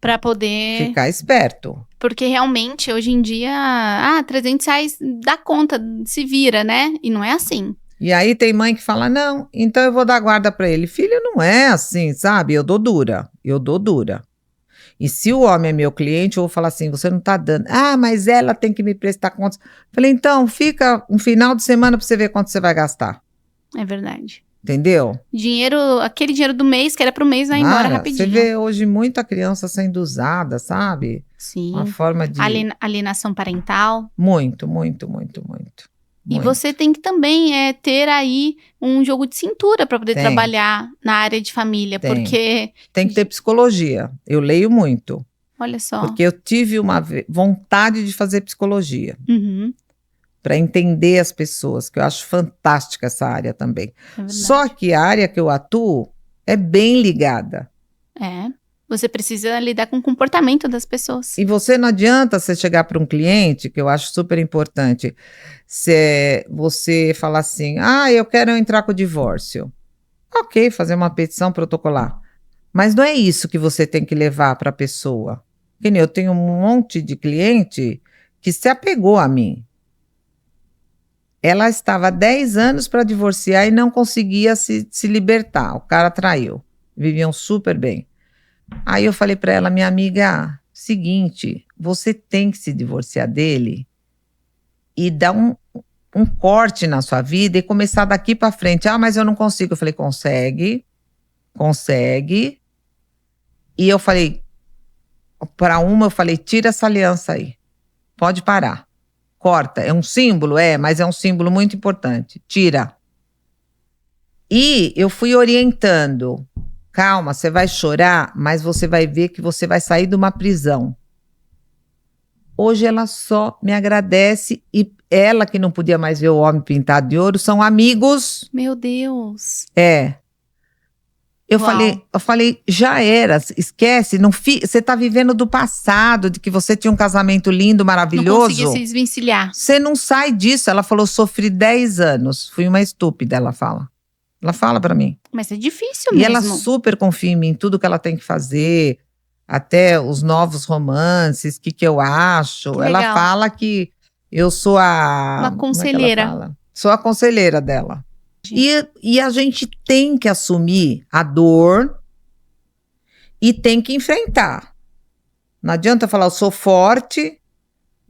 Para poder... ficar esperto. Porque realmente, hoje em dia, R$300 dá conta, se vira, né? E não é assim. E aí tem mãe que fala, não, então eu vou dar guarda para ele. Filho, não é assim, sabe? Eu dou dura. E se o homem é meu cliente, eu vou falar assim, você não tá dando. Mas ela tem que me prestar contas. Falei, então, fica um final de semana para você ver quanto você vai gastar. É verdade. Entendeu? Aquele dinheiro do mês, que era pro mês, vai embora rapidinho. Você vê hoje muita criança sendo usada, sabe? Sim. Uma forma de... alienação parental. Muito. E você tem que também ter aí um jogo de cintura para poder trabalhar na área de família, porque... Tem que ter psicologia. Eu leio muito. Olha só. Porque eu tive uma vontade de fazer psicologia. Para entender as pessoas, que eu acho fantástica essa área também. Só que a área que eu atuo é bem ligada. Você precisa lidar com o comportamento das pessoas. E você não adianta você chegar para um cliente, que eu acho super importante, você falar assim, eu quero entrar com o divórcio. Ok, fazer uma petição protocolar. Mas não é isso que você tem que levar para a pessoa. Que nem eu tenho um monte de cliente que se apegou a mim. Ela estava há 10 anos para divorciar e não conseguia se libertar. O cara traiu. Viviam super bem. Aí eu falei para ela, minha amiga, seguinte, você tem que se divorciar dele e dar um corte na sua vida e começar daqui para frente. Mas eu não consigo. Eu falei, consegue. E eu falei, eu falei, tira essa aliança aí. Pode parar. Corta. É um símbolo? Mas é um símbolo muito importante. Tira. E eu fui orientando. Calma, você vai chorar, mas você vai ver que você vai sair de uma prisão. Hoje ela só me agradece e ela que não podia mais ver o homem pintado de ouro, são amigos. Meu Deus. Eu falei, já era, esquece, você tá vivendo do passado, de que você tinha um casamento lindo, maravilhoso. Não conseguia se desvencilhar. Você não sai disso. Ela falou, sofri 10 anos, fui uma estúpida, ela fala. Ela fala pra mim. Mas é difícil mesmo. E ela super confia em mim, tudo que ela tem que fazer, até os novos romances, o que eu acho. Ela fala que eu sou uma conselheira. Sou a conselheira dela. E a gente tem que assumir a dor e tem que enfrentar. Não adianta falar, eu sou forte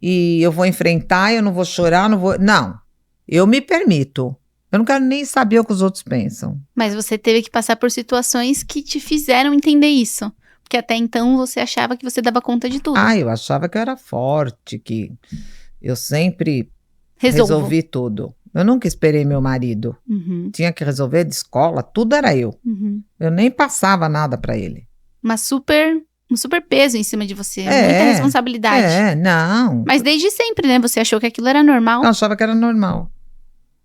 e eu vou enfrentar, eu não vou chorar, Não, eu me permito. Eu não quero nem saber o que os outros pensam. Mas você teve que passar por situações que te fizeram entender isso. Porque até então você achava que você dava conta de tudo. Eu achava que eu era forte, que eu sempre resolvi tudo. Eu nunca esperei meu marido. Uhum. Tinha que resolver de escola, tudo era eu. Uhum. Eu nem passava nada para ele. Um super peso em cima de você. Muita responsabilidade. Não. Mas desde sempre, né? Você achou que aquilo era normal? Eu achava que era normal.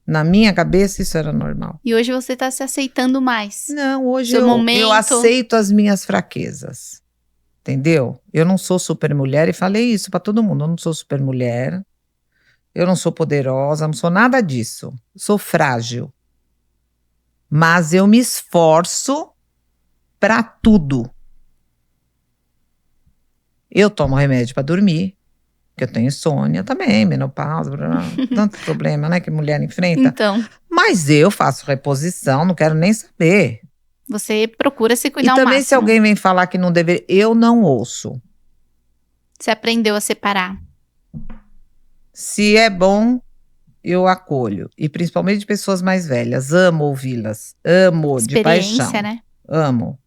Na minha cabeça, isso era normal. E hoje você tá se aceitando mais. Não, hoje eu aceito as minhas fraquezas. Entendeu? Eu não sou super mulher e falei isso pra todo mundo. Eu não sou super mulher. Eu não sou poderosa, não sou nada disso. Sou frágil. Mas eu me esforço pra tudo. Eu tomo remédio pra dormir. Que eu tenho insônia também, menopausa, tanto problema, né, que mulher enfrenta. Então. Mas eu faço reposição, não quero nem saber. Você procura se cuidar ao máximo. E também se alguém vem falar que não deveria, eu não ouço. Você aprendeu a separar. Se é bom, eu acolho. E principalmente de pessoas mais velhas, amo ouvi-las. Amo, de paixão. Né? Amo.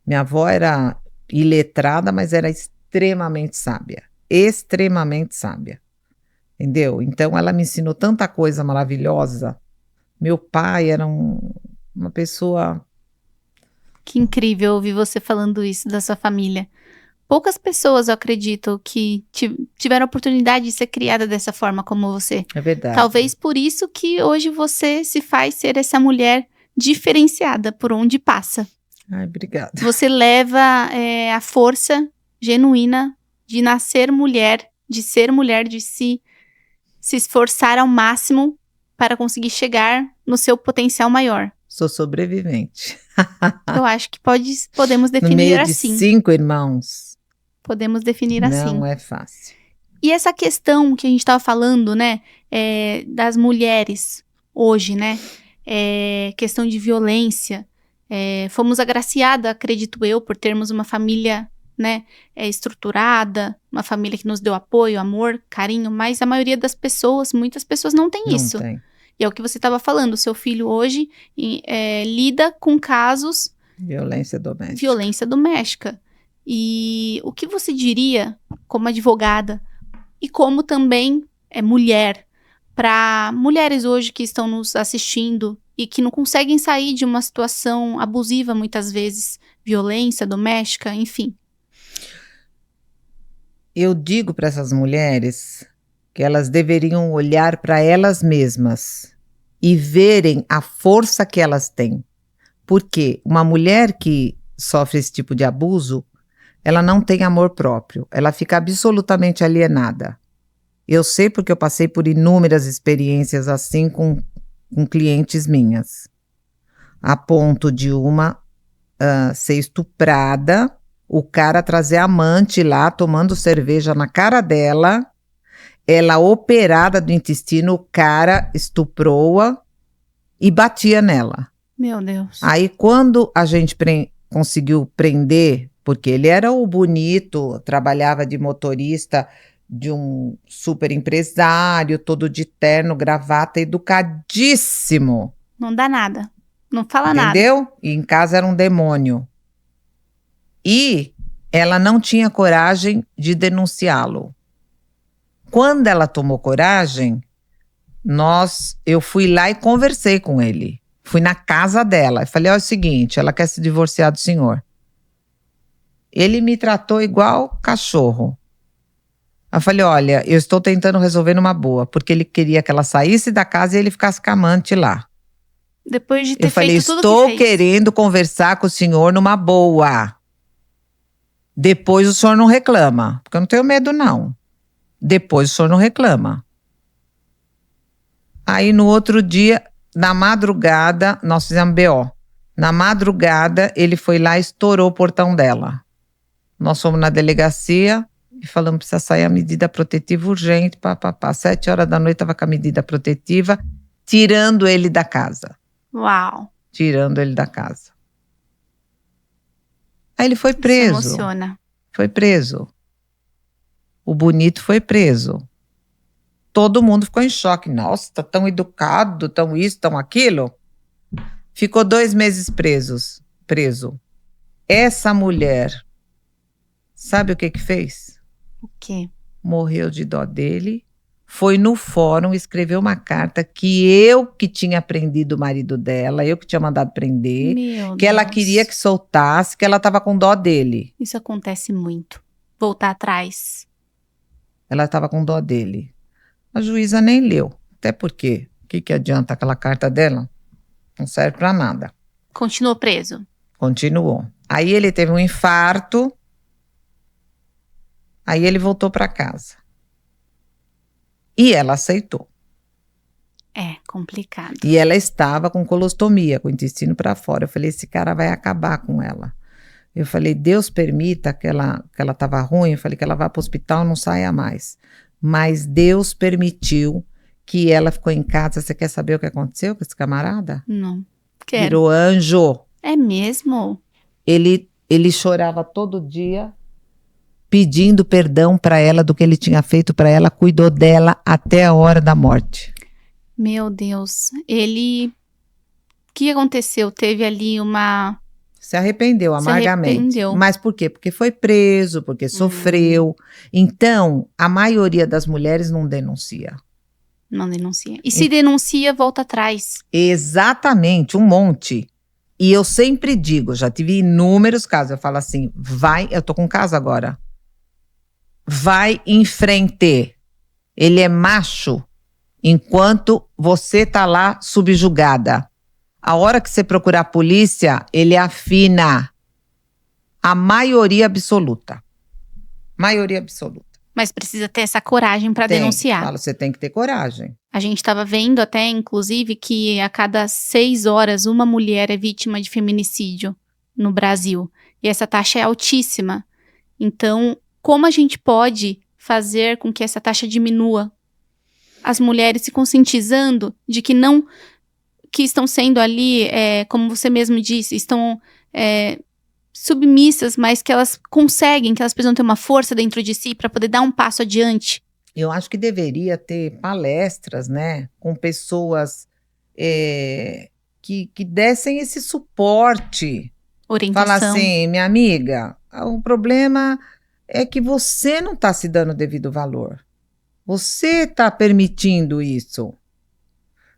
Minha avó era iletrada, mas era extremamente sábia. Extremamente sábia, entendeu? Então ela me ensinou tanta coisa maravilhosa. Meu pai era uma pessoa... Que incrível ouvir você falando isso da sua família. Poucas pessoas, eu acredito, que tiveram a oportunidade de ser criada dessa forma como você. É verdade. Talvez por isso que hoje você se faz ser essa mulher diferenciada por onde passa. Obrigada. Você leva a força genuína de nascer mulher, de ser mulher, de se esforçar ao máximo para conseguir chegar no seu potencial maior. Sou sobrevivente. Eu acho que podemos definir no meio assim. De 5 irmãos. Podemos definir assim. Não é fácil. E essa questão que a gente estava falando, né, das mulheres hoje, né, questão de violência. Fomos agraciadas, acredito eu, por termos uma família, né, estruturada, uma família que nos deu apoio, amor, carinho, mas a maioria das pessoas, muitas pessoas não tem isso. Tem. E é o que você estava falando, o seu filho hoje lida com casos... Violência doméstica. Violência doméstica. E o que você diria, como advogada, e como também mulher, para mulheres hoje que estão nos assistindo e que não conseguem sair de uma situação abusiva muitas vezes, violência doméstica, enfim? Eu digo para essas mulheres que elas deveriam olhar para elas mesmas e verem a força que elas têm. Porque uma mulher que sofre esse tipo de abuso, ela não tem amor próprio, ela fica absolutamente alienada. Eu sei porque eu passei por inúmeras experiências assim com clientes minhas, a ponto de uma ser estuprada, o cara trazer amante lá tomando cerveja na cara dela, ela operada do intestino, o cara estuprou-a e batia nela. Meu Deus. Aí quando a gente conseguiu prender, porque ele era o bonito, trabalhava de motorista de um super empresário, todo de terno, gravata, educadíssimo. Não dá nada, não fala nada. Entendeu? E em casa era um demônio. E ela não tinha coragem de denunciá-lo. Quando ela tomou coragem, eu fui lá e conversei com ele. Fui na casa dela e falei, é o seguinte, ela quer se divorciar do senhor. Ele me tratou igual cachorro. Eu falei, olha, eu estou tentando resolver numa boa, porque ele queria que ela saísse da casa e ele ficasse com a amante lá. Depois de ter eu falei, feito tudo que fez. estou querendo conversar com o senhor numa boa. Depois o senhor não reclama, porque eu não tenho medo não. Depois o senhor não reclama. Aí no outro dia, na madrugada, nós fizemos BO. Na madrugada, ele foi lá e estourou o portão dela. Nós fomos na delegacia e falamos, precisa sair a medida protetiva urgente, 7 horas da noite estava com a medida protetiva, tirando ele da casa. Uau! Tirando ele da casa. Aí ele foi preso. Isso emociona. Foi preso. O bonito foi preso. Todo mundo ficou em choque. Nossa, tá tão educado, tão isso, tão aquilo. Ficou 2 meses preso. Essa mulher, sabe o que fez? O quê? Morreu de dó dele. Foi no fórum, escreveu uma carta que eu que tinha prendido o marido dela, eu que tinha mandado prender, Meu que ela Deus. queria que soltasse, que ela estava com dó dele. Isso acontece muito. Voltar atrás. Ela estava com dó dele. A juíza nem leu. Até porque, o que adianta aquela carta dela? Não serve para nada. Continuou preso. Continuou. Aí ele teve um infarto. Aí ele voltou para casa. E ela aceitou. É complicado. E ela estava com colostomia, com o intestino para fora. Eu falei, esse cara vai acabar com ela. Eu falei, Deus permita que ela estava ruim. Eu falei que ela vá para o hospital e não saia mais. Mas Deus permitiu que ela ficou em casa. Você quer saber o que aconteceu com esse camarada? Não. Quero. Virou anjo. É mesmo? Ele chorava todo dia, pedindo perdão para ela do que ele tinha feito para ela, cuidou dela até a hora da morte. Meu Deus. O que aconteceu? Teve ali uma... Se arrependeu amargamente. Se arrependeu. Mas por quê? Porque foi preso, porque sofreu. Então, a maioria das mulheres não denuncia. Não denuncia. E se denuncia, volta atrás. Exatamente, um monte. E eu sempre digo, já tive inúmeros casos, eu falo assim, eu tô com um caso agora. Vai em frente. Ele é macho enquanto você tá lá subjugada. A hora que você procurar a polícia, ele afina. A maioria absoluta. Maioria absoluta. Mas precisa ter essa coragem para denunciar. Falo, você tem que ter coragem. A gente estava vendo até, inclusive, que a cada 6 horas uma mulher é vítima de feminicídio no Brasil. E essa taxa é altíssima. Então, como a gente pode fazer com que essa taxa diminua? As mulheres se conscientizando de que não... que estão sendo ali, como você mesmo disse, estão submissas, mas que elas conseguem, que elas precisam ter uma força dentro de si para poder dar um passo adiante. Eu acho que deveria ter palestras, né, com pessoas que dessem esse suporte. Orientação. Falar assim, minha amiga, o problema é que você não está se dando o devido valor. Você está permitindo isso.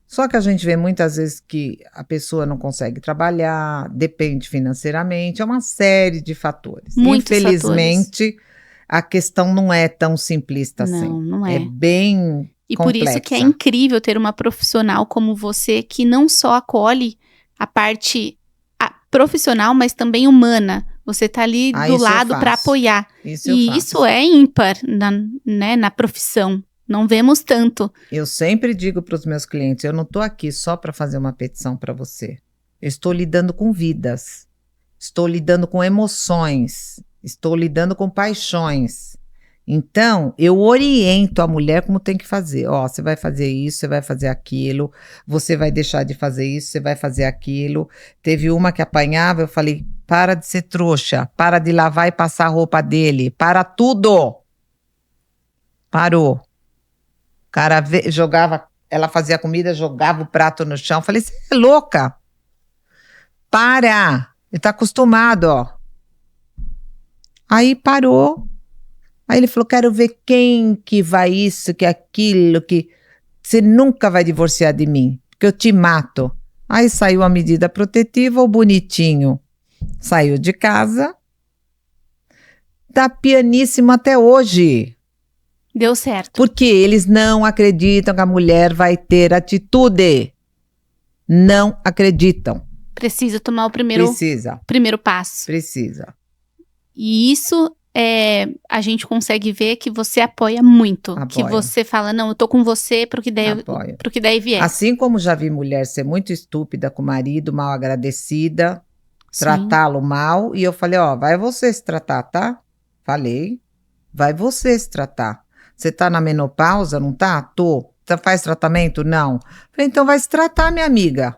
Só que a gente vê muitas vezes que a pessoa não consegue trabalhar, depende financeiramente, é uma série de fatores. Muitos Infelizmente, fatores. A questão não é tão simplista assim. Não é. É bem E complexa. por isso que é incrível ter uma profissional como você que não só acolhe a parte profissional, mas também humana. Você tá ali do lado para apoiar. Isso é ímpar na profissão. Não vemos tanto. Eu sempre digo para os meus clientes, eu não estou aqui só para fazer uma petição para você. Eu estou lidando com vidas. Estou lidando com emoções. Estou lidando com paixões. Então, eu oriento a mulher como tem que fazer. Ó, você vai fazer isso, você vai fazer aquilo, você vai deixar de fazer isso, você vai fazer aquilo. Teve uma que apanhava, eu falei, para de ser trouxa, para de lavar e passar a roupa dele, para tudo. Parou. O cara jogava, ela fazia comida, jogava o prato no chão. Eu falei, você é louca? Para. Ele tá acostumado, ó. Aí parou. Aí ele falou, quero ver quem que vai isso, que aquilo, que você nunca vai divorciar de mim, porque eu te mato. Aí saiu a medida protetiva, o bonitinho saiu de casa, tá pianíssimo até hoje. Deu certo. Porque eles não acreditam que a mulher vai ter atitude. Não acreditam. Precisa tomar o primeiro passo. Precisa. E isso a gente consegue ver que você apoia muito. Que você fala, não, eu tô com você pro que daí vier. Assim como já vi mulher ser muito estúpida com o marido, mal agradecida, tratá-lo mal, e eu falei, ó, vai você se tratar, tá? Falei, vai você se tratar. Você tá na menopausa, não tá? Tô. Você faz tratamento? Não. Falei, então vai se tratar, minha amiga.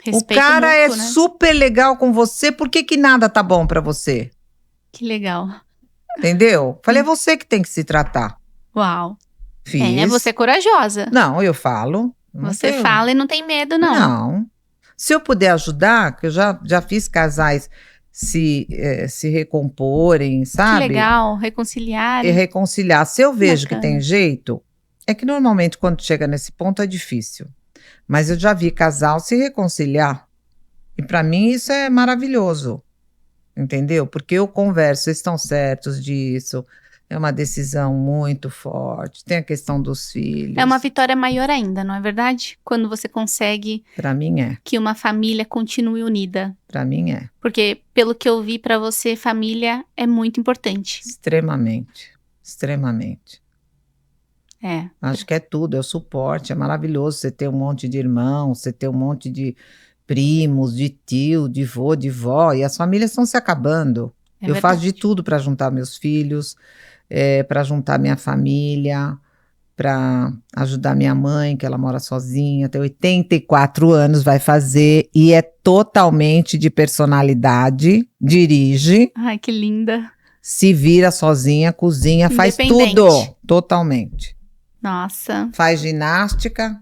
Respeito o cara mútuo, é né? super legal com você, por que nada tá bom pra você? Que legal. Entendeu? Falei, é você que tem que se tratar. Uau. Fiz. Você é corajosa. Não, eu falo. Você fala e não tem medo, não. Não. Se eu puder ajudar, que eu já fiz casais se recomporem, sabe? Que legal, reconciliar. E reconciliar. Se eu vejo que tem jeito, é que normalmente quando chega nesse ponto é difícil. Mas eu já vi casal se reconciliar. E para mim isso é maravilhoso. Entendeu? Porque eu converso, eles estão certos disso. É uma decisão muito forte. Tem a questão dos filhos. É uma vitória maior ainda, não é verdade? Quando você consegue... Para mim é. Que uma família continue unida. Para mim é. Porque, pelo que eu vi, para você, família é muito importante. Extremamente. Extremamente. Acho que é tudo, é o suporte. É maravilhoso você ter um monte de irmãos, você ter um monte de primos, de tio, de vô, de vó. E as famílias estão se acabando. Eu faço de tudo para juntar meus filhos, para juntar minha família, para ajudar minha mãe, que ela mora sozinha, tem 84 anos, vai fazer, e é totalmente de personalidade, dirige. Ai, que linda. Se vira sozinha, cozinha, faz tudo, totalmente. Nossa. Faz ginástica.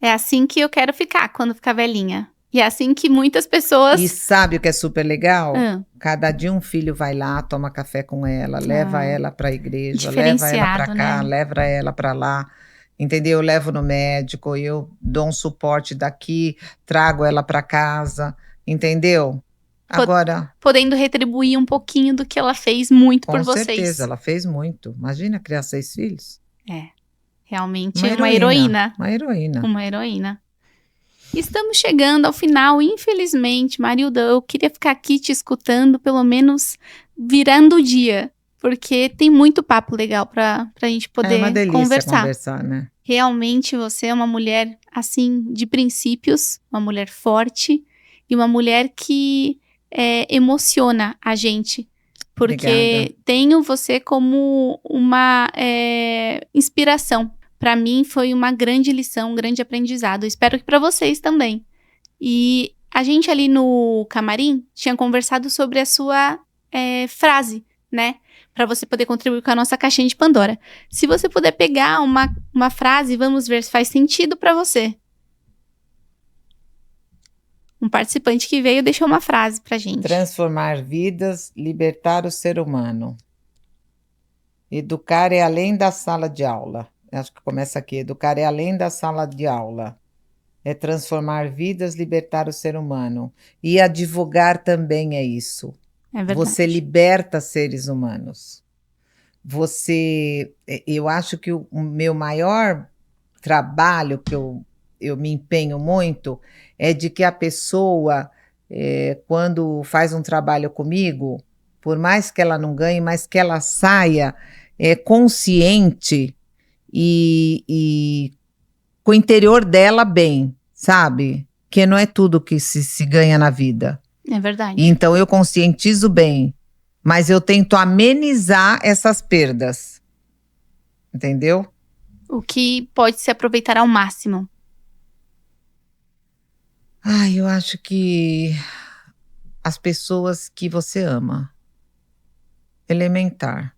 É assim que eu quero ficar quando ficar velhinha. E é assim que muitas pessoas... E sabe o que é super legal? Cada dia um filho vai lá, toma café com ela, leva ela para a igreja, leva ela para cá, né? Leva ela para lá, entendeu? Eu levo no médico, eu dou um suporte daqui, trago ela para casa, entendeu? Agora... Podendo retribuir um pouquinho do que ela fez muito por vocês. Com certeza, ela fez muito. Imagina criar 6 filhos. Realmente uma heroína. Uma heroína. Uma heroína. Estamos chegando ao final, infelizmente, Marilda, eu queria ficar aqui te escutando, pelo menos virando o dia, porque tem muito papo legal pra gente poder uma delícia conversar, né? Realmente você é uma mulher, assim, de princípios, uma mulher forte e uma mulher que emociona a gente, porque Obrigada. Tenho você como uma inspiração. Para mim foi uma grande lição, um grande aprendizado. Espero que para vocês também. E a gente ali no camarim tinha conversado sobre a sua frase, né? Para você poder contribuir com a nossa caixinha de Pandora. Se você puder pegar uma frase, vamos ver se faz sentido para você. Um participante que veio deixou uma frase pra gente. Transformar vidas, libertar o ser humano. Educar é além da sala de aula. Acho que começa aqui. Educar é além da sala de aula. É transformar vidas, libertar o ser humano. E advogar também é isso. É verdade. Você liberta seres humanos. Eu acho que o meu maior trabalho que eu eu me empenho muito é de que a pessoa, quando faz um trabalho comigo, por mais que ela não ganhe, mas que ela saia consciente e com o interior dela bem, sabe? Que não é tudo que se ganha na vida. É verdade. Então eu conscientizo bem, mas eu tento amenizar essas perdas. Entendeu? O que pode se aproveitar ao máximo. Eu acho que as pessoas que você ama. Elementar.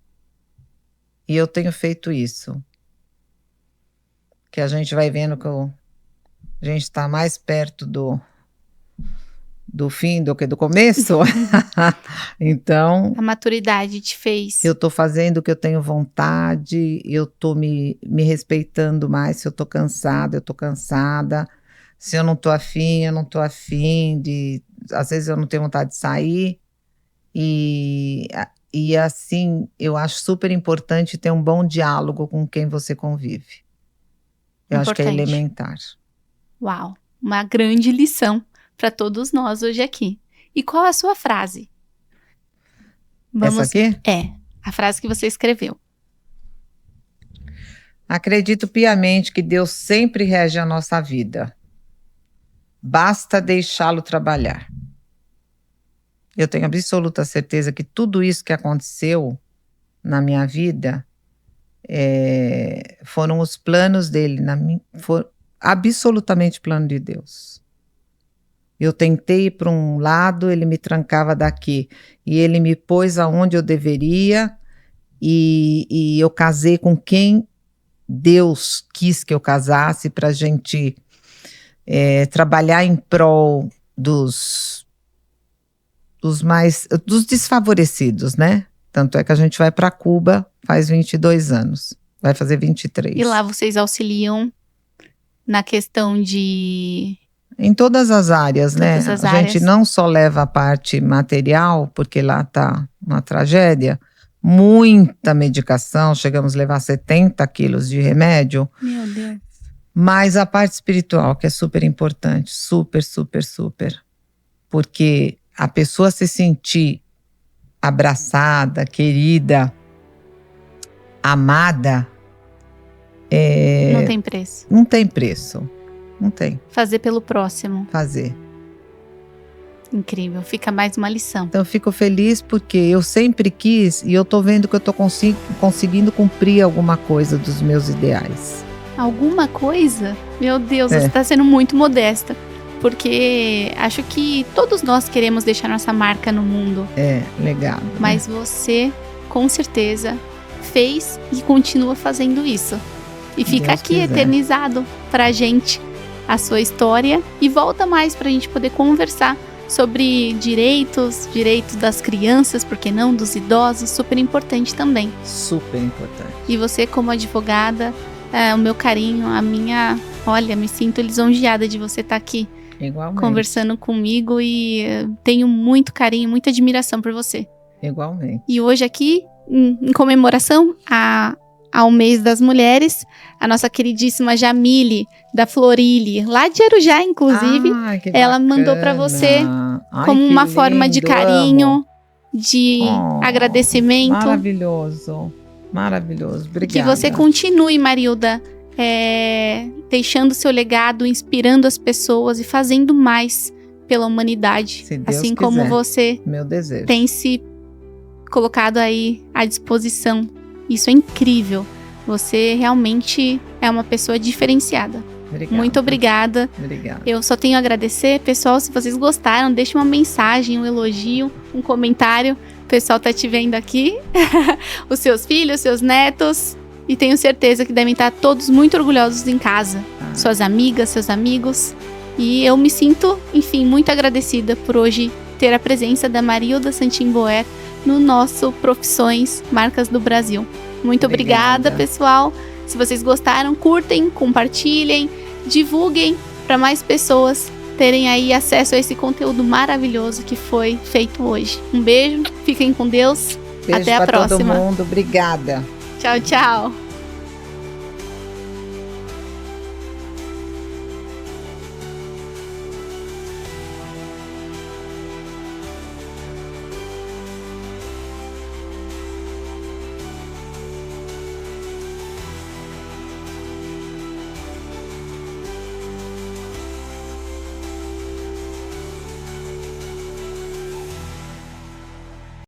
E eu tenho feito isso. Que a gente vai vendo que a gente está mais perto do fim do que do começo. Então, a maturidade te fez. Eu tô fazendo o que eu tenho vontade, eu tô me respeitando mais. Se eu tô cansada, eu tô cansada. Se eu não tô afim, eu não tô afim de... Às vezes eu não tenho vontade de sair. E assim, eu acho super importante ter um bom diálogo com quem você convive. Eu acho que é elementar. Uau, uma grande lição para todos nós hoje aqui. E qual é a sua frase? Essa aqui? É, a frase que você escreveu. Acredito piamente que Deus sempre rege a nossa vida. Basta deixá-lo trabalhar. Eu tenho absoluta certeza que tudo isso que aconteceu na minha vida foram os planos dele, foram absolutamente plano de Deus. Eu tentei ir para um lado, ele me trancava daqui, e ele me pôs aonde eu deveria, e eu casei com quem Deus quis que eu casasse, para a gente trabalhar em prol dos desfavorecidos, né? Tanto é que a gente vai para Cuba faz 22 anos, vai fazer 23. E lá vocês auxiliam na questão de... Em todas as áreas, né? A gente não só leva a parte material, porque lá tá uma tragédia, muita medicação, chegamos a levar 70 quilos de remédio. Meu Deus. Mas a parte espiritual, que é super importante, super, super, super. Porque a pessoa se sentir abraçada, querida, amada, não tem preço. Não tem preço. Não tem. Fazer pelo próximo. Fazer. Incrível, fica mais uma lição. Então eu fico feliz porque eu sempre quis e eu tô vendo que eu tô conseguindo cumprir alguma coisa dos meus ideais. Alguma coisa? Meu Deus, você tá sendo muito modesta. Porque acho que todos nós queremos deixar nossa marca no mundo. Legal. Mas você, com certeza, fez e continua fazendo isso. E fica Deus aqui quiser. Eternizado pra gente a sua história. E volta mais pra gente poder conversar sobre direitos das crianças, por que não, dos idosos, super importante também. Super importante. E você como advogada, o meu carinho, olha, me sinto lisonjeada de você estar aqui. Igualmente. Conversando comigo e tenho muito carinho, muita admiração por você. Igualmente. E hoje aqui, em comemoração ao mês das mulheres, a nossa queridíssima Jamile, da Florile, lá de Arujá, inclusive, ela mandou para você como uma forma de carinho, de agradecimento. Maravilhoso, maravilhoso. Obrigada. Que você continue, Marilda, deixando seu legado, inspirando as pessoas e fazendo mais pela humanidade. Se Deus assim quiser. como você Meu desejo. tem se colocado aí à disposição. Isso é incrível. Você realmente é uma pessoa diferenciada. Obrigada. Muito obrigada. Obrigada. Eu só tenho a agradecer. Pessoal, se vocês gostaram, deixe uma mensagem, um elogio, um comentário. O pessoal tá te vendo aqui. Os seus filhos, seus netos. E tenho certeza que devem estar todos muito orgulhosos em casa. Suas amigas, seus amigos. E eu me sinto, enfim, muito agradecida por hoje ter a presença da Marilda Santim-Boer no nosso Profissões Marcas do Brasil. Muito obrigada, pessoal. Se vocês gostaram, curtem, compartilhem, divulguem para mais pessoas terem aí acesso a esse conteúdo maravilhoso que foi feito hoje. Um beijo, fiquem com Deus. Beijo até a próxima. Todo mundo, obrigada. Tchau, tchau.